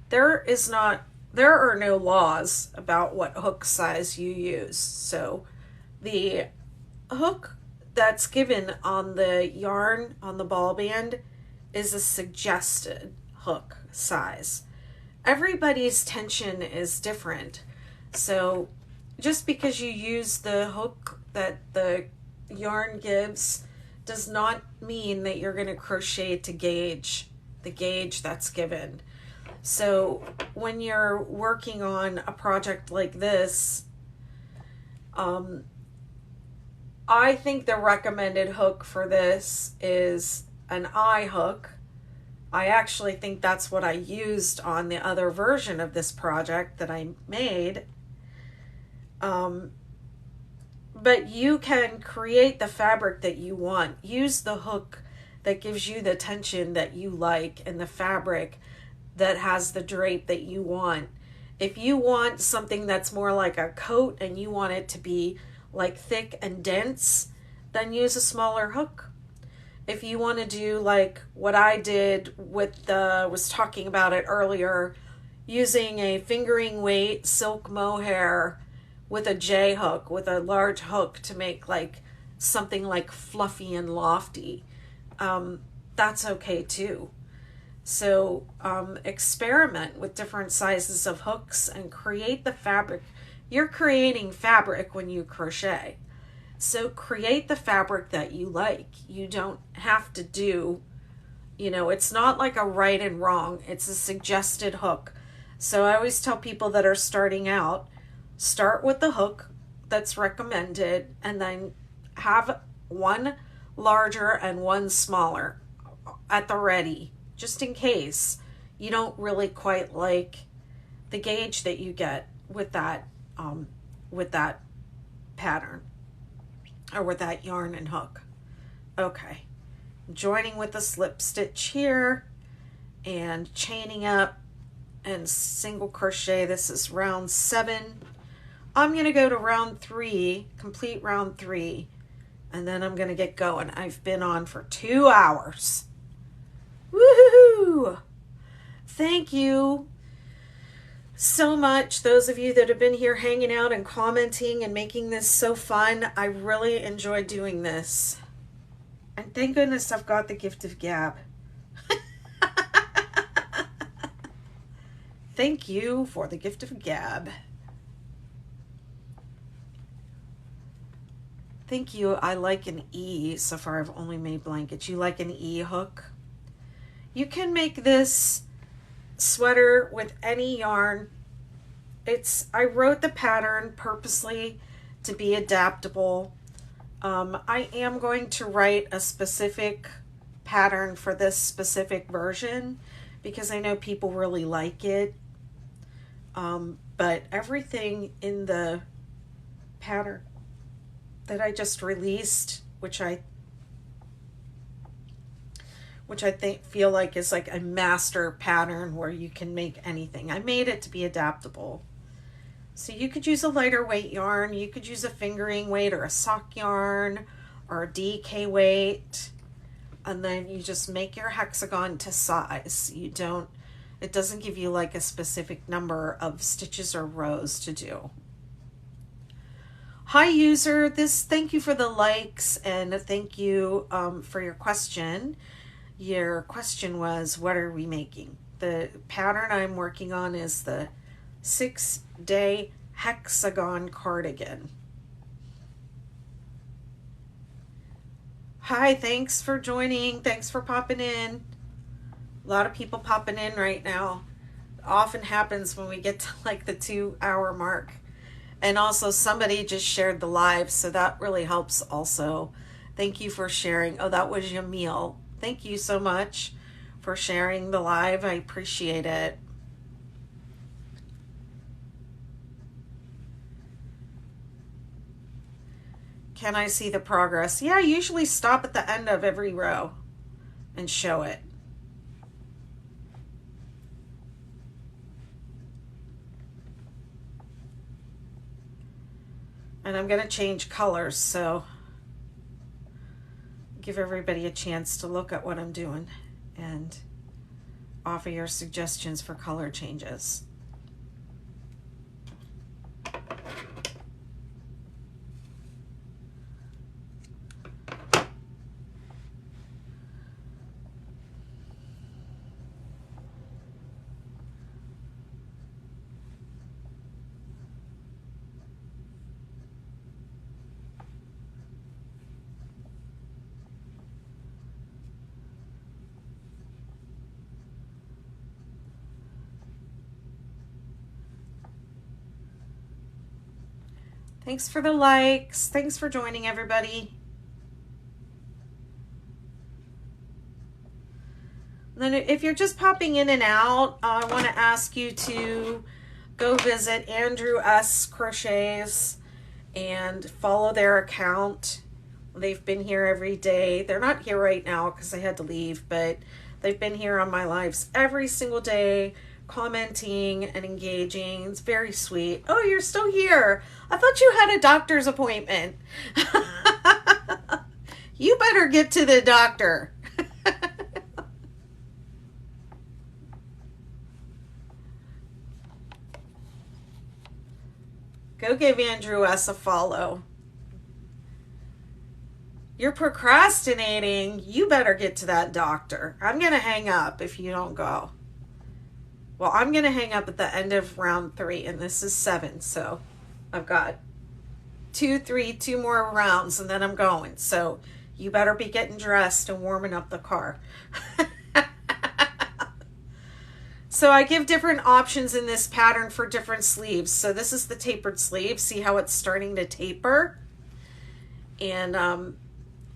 [SPEAKER 1] there is not there are no laws about what hook size you use. So the hook that's given on the yarn on the ball band is a suggested hook size. Everybody's tension is different. So just because you use the hook that the yarn gives does not mean that you're going to crochet to gauge the gauge that's given. So when you're working on a project like this, I think the recommended hook for this is an eye hook. I actually think that's what I used on the other version of this project that I made. But you can create the fabric that you want. Use the hook that gives you the tension that you like and the fabric that has the drape that you want. If you want something that's more like a coat and you want it to be like thick and dense, then use a smaller hook. If you want to do like what I did with was talking about it earlier, using a fingering weight silk mohair with a J hook, with a large hook to make like something like fluffy and lofty, that's okay too. So experiment with different sizes of hooks and create the fabric. You're creating fabric when you crochet. So create the fabric that you like. You don't have to do, it's not like a right and wrong. It's a suggested hook. So I always tell people that are starting out, start with the hook that's recommended and then have one larger and one smaller at the ready, just in case you don't really quite like the gauge that you get with that pattern or with that yarn and hook. Okay, joining with the slip stitch here and chaining up and single crochet. This is round 7. I'm going to go to round 3, complete round 3, and then I'm going to get going. I've been on for 2 hours. Woohoo! Thank you so much, those of you that have been here hanging out and commenting and making this so fun. I really enjoy doing this. And thank goodness I've got the gift of gab. Thank you for the gift of gab. Thank you. I like an E. So far I've only made blankets. You like an E hook? You can make this sweater with any yarn. I wrote the pattern purposely to be adaptable. I am going to write a specific pattern for this specific version because I know people really like it. But everything in the pattern that I just released, which I feel like is like a master pattern where you can make anything. I made it to be adaptable. So you could use a lighter weight yarn, you could use a fingering weight or a sock yarn or a DK weight, and then you just make your hexagon to size. It doesn't give you like a specific number of stitches or rows to do. Hi user, thank you for the likes and thank you for your question. Your question was, what are we making? The pattern I'm working on is the 6-day hexagon cardigan. Hi, thanks for joining. Thanks for popping in. A lot of people popping in right now. It often happens when we get to like the 2-hour mark. And also somebody just shared the live, so that really helps also. Thank you for sharing. Oh, that was Yamil. Thank you so much for sharing the live. I appreciate it. Can I see the progress? Yeah, I usually stop at the end of every row and show it. And I'm going to change colors, so give everybody a chance to look at what I'm doing and offer your suggestions for color changes. Thanks for the likes. Thanks for joining, everybody. Then if you're just popping in and out, I want to ask you to go visit Andrew S. Crochets and follow their account. They've been here every day. They're not here right now because I had to leave, but they've been here on my lives every single day, commenting and engaging. It's very sweet. Oh, you're still here. I thought you had a doctor's appointment. You better get to the doctor. Go give Andrew S. a follow. You're procrastinating. You better get to that doctor. I'm going to hang up if you don't go. Well, I'm going to hang up at the end of round 3, and this is 7, so I've got 2 more rounds, and then I'm going. So you better be getting dressed and warming up the car. So I give different options in this pattern for different sleeves. So this is the tapered sleeve. See how it's starting to taper? And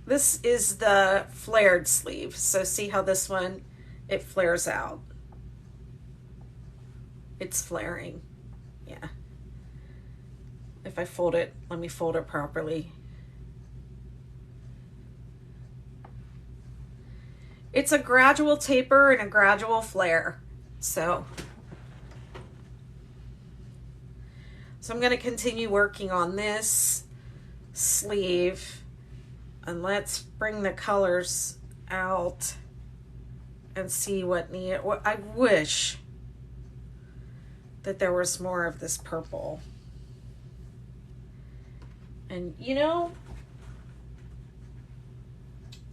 [SPEAKER 1] this is the flared sleeve. So see how this one, it flares out. It's flaring. Yeah. If I fold it, let me fold it properly. It's a gradual taper and a gradual flare. So I'm going to continue working on this sleeve, and let's bring the colors out and see what I wish that there was more of this purple. And you know,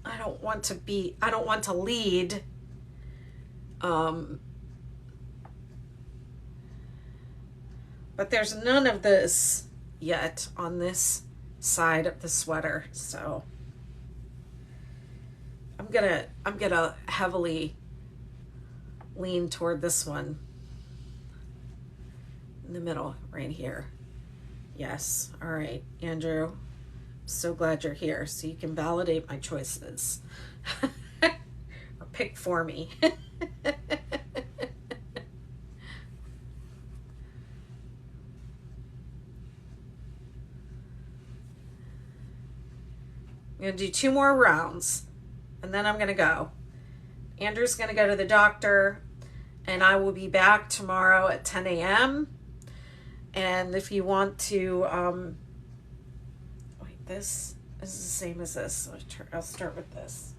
[SPEAKER 1] I don't want to lead but there's none of this yet on this side of the sweater, so I'm gonna heavily lean toward this one in the middle right here. Yes. All right, Andrew, I'm so glad you're here so you can validate my choices. Or pick for me. I'm going to do 2 more rounds, and then I'm going to go. Andrew's going to go to the doctor, and I will be back tomorrow at 10 a.m. And if you want to, wait, this is the same as this. So I'll start with this.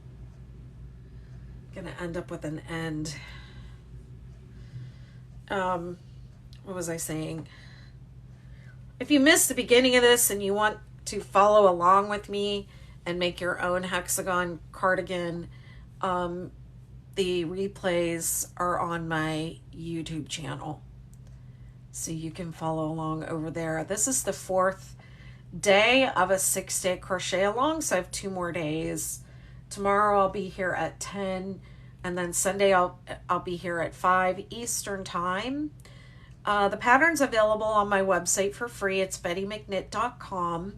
[SPEAKER 1] I'm going to end up with an end. What was I saying? If you missed the beginning of this and you want to follow along with me and make your own hexagon cardigan, the replays are on my YouTube channel, so you can follow along over there. This is the 4th day of a 6-day crochet along, so I have 2 more days. Tomorrow I'll be here at 10, and then Sunday I'll be here at 5 Eastern time. The pattern's available on my website for free. It's bettymcknit.com.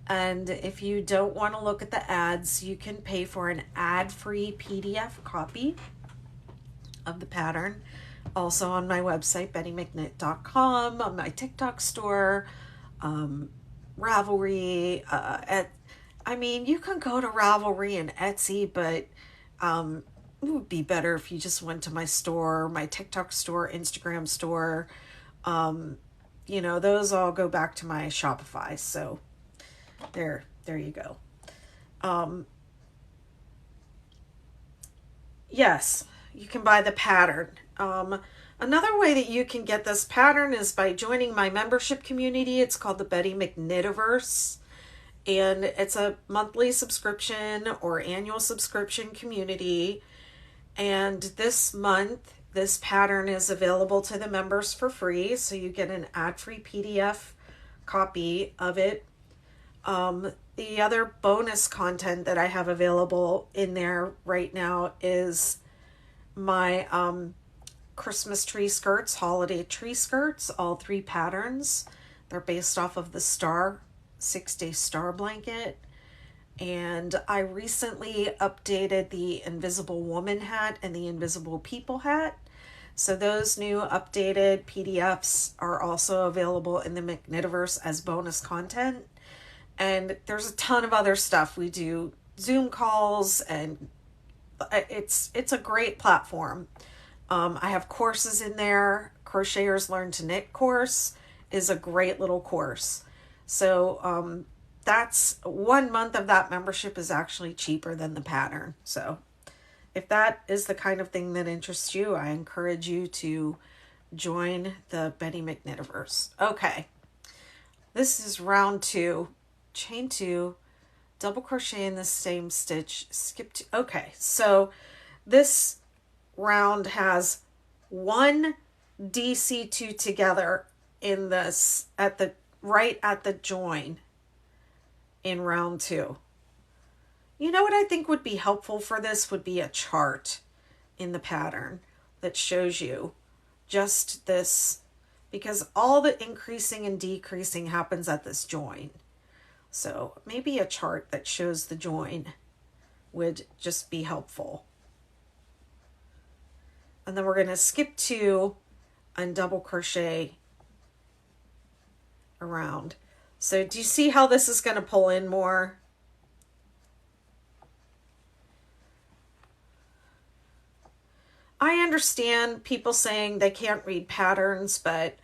[SPEAKER 1] And if you don't want to look at the ads, you can pay for an ad-free PDF copy of the pattern. Also on my website, bettymcknit.com, on my TikTok store, Ravelry. You can go to Ravelry and Etsy, but it would be better if you just went to my store, my TikTok store, Instagram store. Those all go back to my Shopify. So there you go. Yes, you can buy the pattern. Another way that you can get this pattern is by joining my membership community. It's called the Betty McKnitiverse, and it's a monthly subscription or annual subscription community. And this month, this pattern is available to the members for free, so you get an ad-free PDF copy of it. The other bonus content that I have available in there right now is my Christmas tree skirts, holiday tree skirts, all 3 patterns. They're based off of the Star 6-Day Star blanket. And I recently updated the Invisible Woman hat and the Invisible People hat. So those new updated PDFs are also available in the McKnitiverse as bonus content. And there's a ton of other stuff. We do Zoom calls, and it's a great platform. I have courses in there. Crocheters Learn to Knit course is a great little course. So that's 1 month of that membership is actually cheaper than the pattern. So if that is the kind of thing that interests you, I encourage you to join the Betty McKnitiverse. Okay, this is round 2, chain 2, double crochet in the same stitch, skip 2. Okay, so this round has 1 DC2 together in this right at the join in round 2. You know what I think would be helpful for this would be a chart in the pattern that shows you just this, because all the increasing and decreasing happens at this join. So maybe a chart that shows the join would just be helpful. And then we're going to skip 2 and double crochet around. So do you see how this is going to pull in more? I understand people saying they can't read patterns, but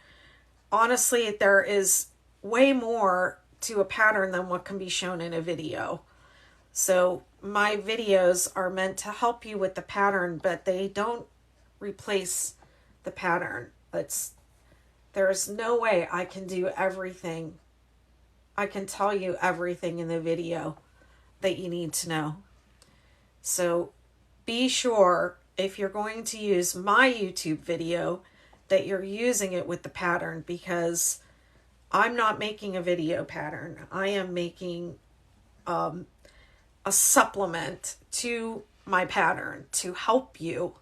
[SPEAKER 1] honestly, there is way more to a pattern than what can be shown in a video. So my videos are meant to help you with the pattern, but they don't replace the pattern. There's no way I can do everything. I can tell you everything in the video that you need to know. So be sure, if you're going to use my YouTube video, that you're using it with the pattern, because I'm not making a video pattern. I am making a supplement to my pattern to help you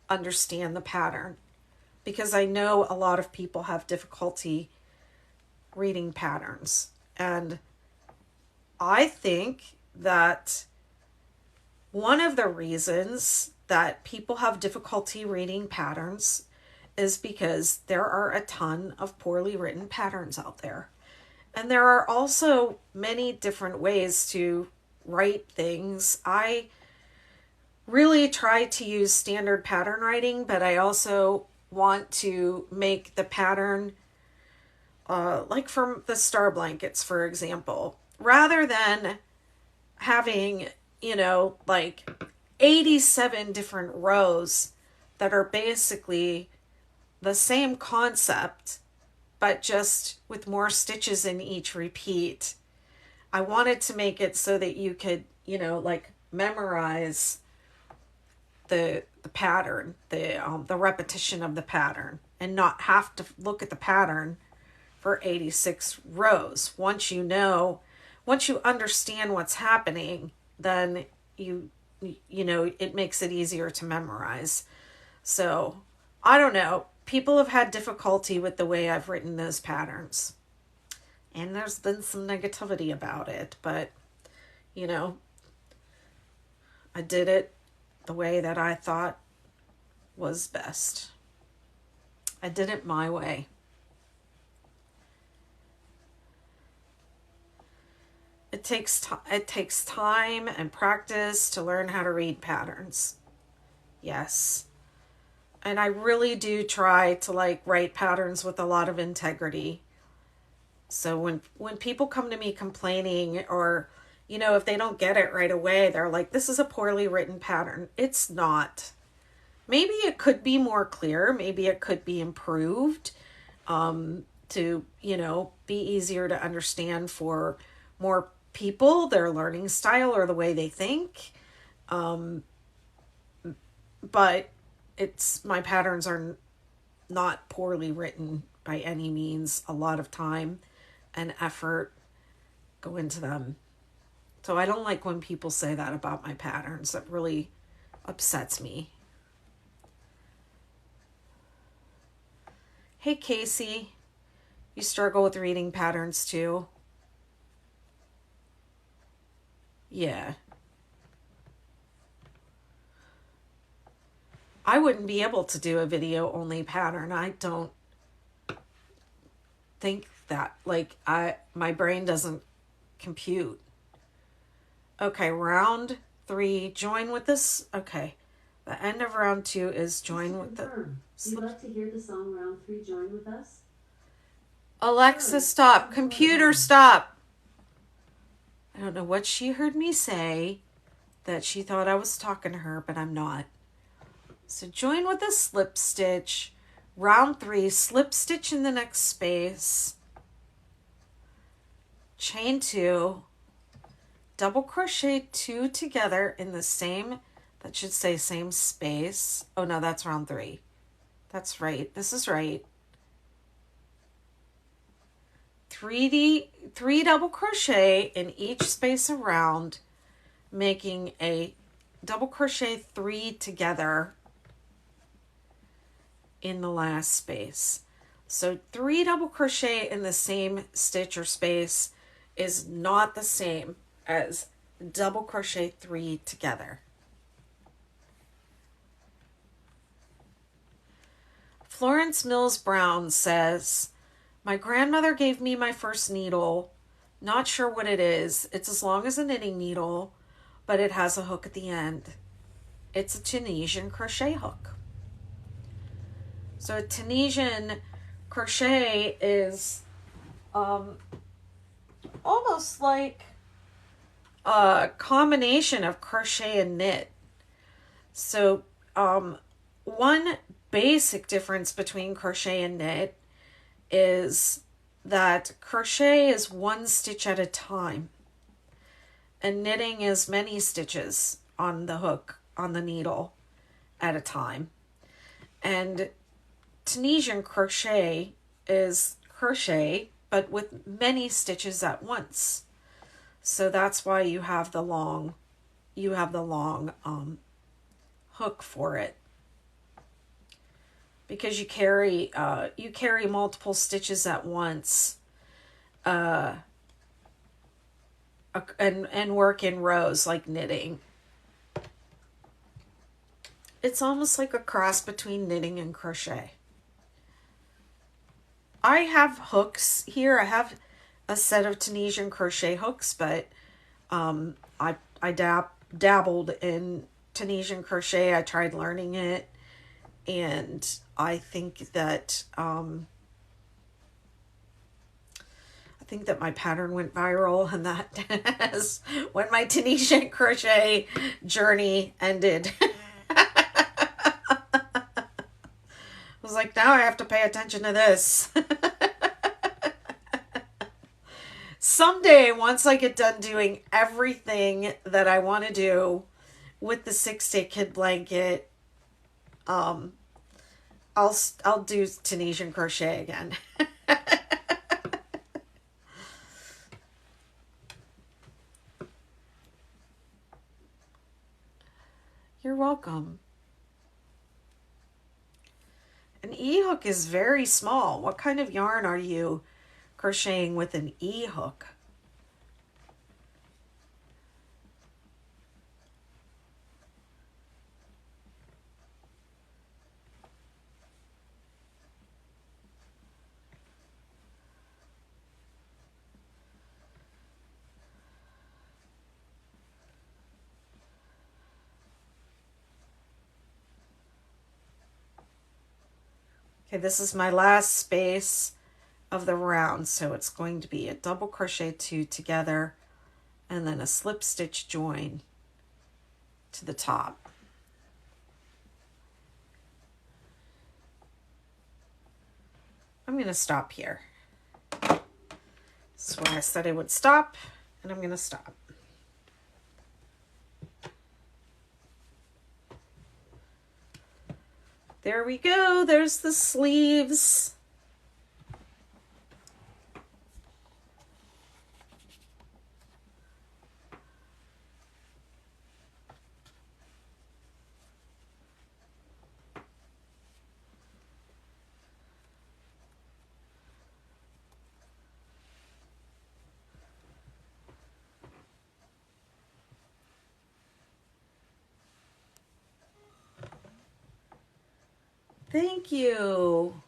[SPEAKER 1] understand the pattern, because I know a lot of people have difficulty reading patterns. And I think that one of the reasons that people have difficulty reading patterns is because there are a ton of poorly written patterns out there. And there are also many different ways to write things. I really try to use standard pattern writing, but I also want to make the pattern like from the star blankets, for example, rather than having, like 87 different rows that are basically the same concept, but just with more stitches in each repeat. I wanted to make it so that you could, like memorize the pattern, the repetition of the pattern, and not have to look at the pattern for 86 rows. Once you understand what's happening, then it makes it easier to memorize. So I don't know. People have had difficulty with the way I've written those patterns. And there's been some negativity about it, but I did it the way that I thought was best. I did it my way. It takes time and practice to learn how to read patterns. Yes. And I really do try to write patterns with a lot of integrity. So when people come to me complaining, or if they don't get it right away, they're like, this is a poorly written pattern. It's not. Maybe it could be more clear. Maybe it could be improved to, be easier to understand for more people, their learning style or the way they think. But my patterns are not poorly written by any means. A lot of time and effort go into them. So I don't like when people say that about my patterns. That really upsets me. Hey, Casey. You struggle with reading patterns too? Yeah. I wouldn't be able to do a video only pattern. I don't think that. Like, my brain doesn't compute. Okay, round 3, join with this. Okay. The end of round 2 is join with the...
[SPEAKER 2] You'd like to hear the song round 3, Join With Us?
[SPEAKER 1] Alexa, stop. Computer, stop. I don't know what she heard me say, that she thought I was talking to her, but I'm not. So join with a slip stitch. Round 3, slip stitch in the next space. Chain 2. Double crochet 2 together in the same, that should say same space. Oh no, that's round 3. That's right. This is right. 3 double crochet in each space around, making a double crochet 3 together in the last space. So 3 double crochet in the same stitch or space is not the same as double crochet 3 together. Florence Mills Brown says, my grandmother gave me my first needle. Not sure what it is. It's as long as a knitting needle, but it has a hook at the end. It's a Tunisian crochet hook. So a Tunisian crochet is almost like a combination of crochet and knit. So one basic difference between crochet and knit is that crochet is 1 stitch at a time and knitting is many stitches on the hook, on the needle at a time. And Tunisian crochet is crochet, but with many stitches at once. So that's why you have the long hook for it, because you carry multiple stitches at once, and work in rows like knitting. It's almost like a cross between knitting and crochet. I have hooks here. I have a set of Tunisian crochet hooks, but I dabbled in Tunisian crochet. I tried learning it, and I think that my pattern went viral, and that is when my Tunisian crochet journey ended. I was like, now I have to pay attention to this. Someday, once I get done doing everything that I want to do with the 6-day kid blanket, I'll do Tunisian crochet again. You're welcome. An E-hook is very small. What kind of yarn are you crocheting with an E-hook? Okay, this is my last space of the round, so it's going to be a double crochet 2 together and then a slip stitch join to the top. I'm going to stop here. This is where I said I would stop, and I'm going to stop. There we go. There's the sleeves. Thank you.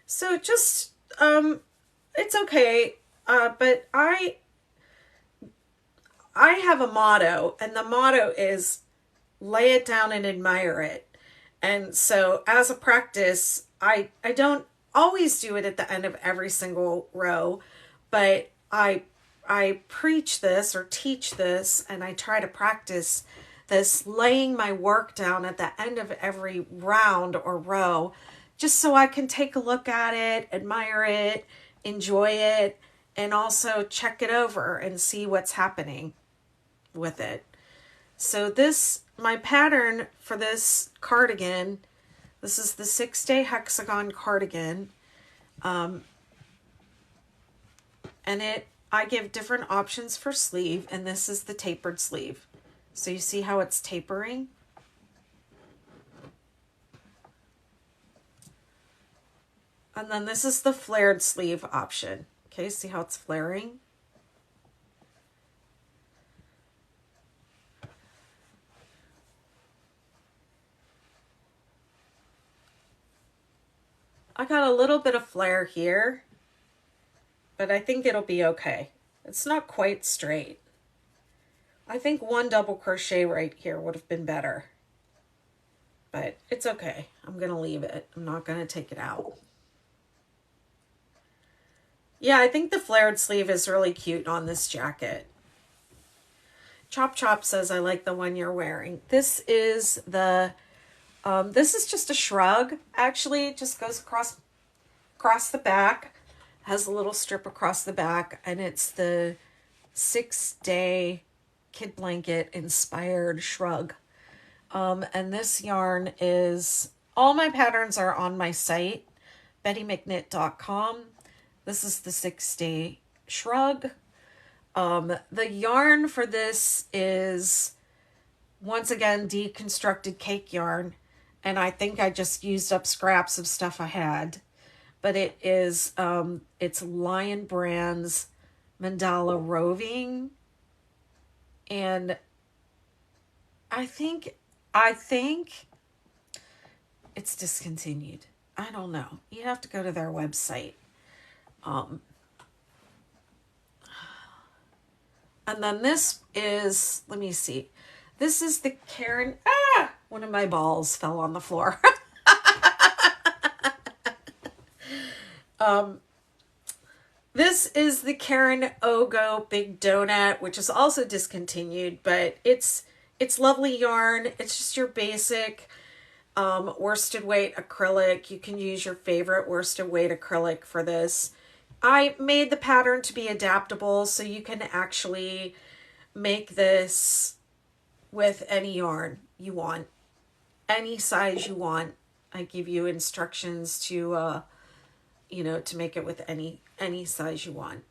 [SPEAKER 1] So just, it's okay. But I have a motto, and the motto is lay it down and admire it. And so as a practice, I don't always do it at the end of every single row, but I preach this or teach this, and I try to practice this laying my work down at the end of every round or row, just so I can take a look at it, admire it, enjoy it, and also check it over and see what's happening with it. So this, my pattern for this cardigan, this is the 6-day hexagon cardigan. And I give different options for sleeve, and this is the tapered sleeve. So you see how it's tapering? And then this is the flared sleeve option. Okay, see how it's flaring? I got a little bit of flare here, but I think it'll be okay. It's not quite straight. I think one double crochet right here would have been better, but it's okay. I'm going to leave it. I'm not going to take it out. Yeah, I think the flared sleeve is really cute on this jacket. Chop Chop says, I like the one you're wearing. This is the, this is just a shrug. Actually, it just goes across the back, has a little strip across the back, and it's the 6-day kid blanket inspired shrug. And this yarn is, all my patterns are on my site, bettymcknit.com. This is the 6-day shrug. The yarn for this is, once again, deconstructed cake yarn. And I think I just used up scraps of stuff I had. But it is, it's Lion Brand's Mandala Roving. And I think it's discontinued. I don't know. You have to go to their website. And then this is, let me see. This is the Karen, one of my balls fell on the floor. This is the Karen Ogo Big Donut, which is also discontinued, but it's lovely yarn. It's just your basic worsted weight acrylic. You can use your favorite worsted weight acrylic for this. I made the pattern to be adaptable, so you can actually make this with any yarn you want, any size you want. I give you instructions to, to make it with any size you want.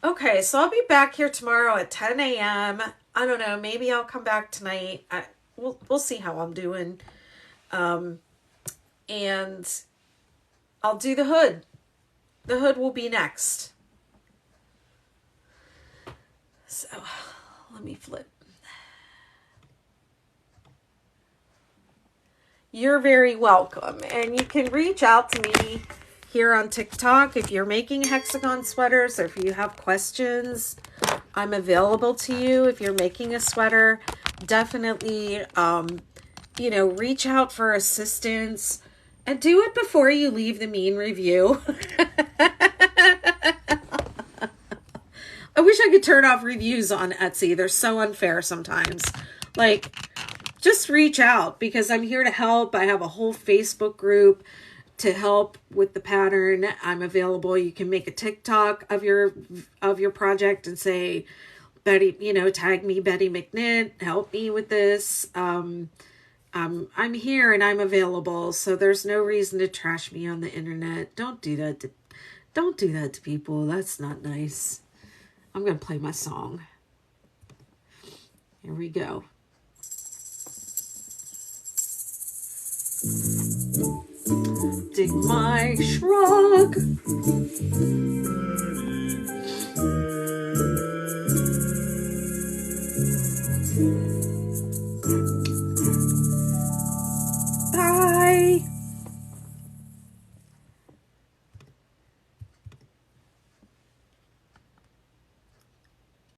[SPEAKER 1] Okay, so I'll be back here tomorrow at 10 a.m. I don't know, maybe I'll come back tonight. We'll see how I'm doing. And I'll do the hood. The hood will be next. So let me flip. You're very welcome. And you can reach out to me here on TikTok if you're making hexagon sweaters or if you have questions. I'm available to you. If you're making a sweater, definitely, reach out for assistance. And do it before you leave the mean review. I wish I could turn off reviews on Etsy. They're so unfair sometimes. Like, just reach out because I'm here to help. I have a whole Facebook group to help with the pattern. I'm available. You can make a TikTok of your project and say, Betty, tag me, Betty McKnit, help me with this. I'm here and I'm available, so there's no reason to trash me on the internet. Don't do that to people. That's not nice. I'm going to play my song. Here we go. Dig my shrug.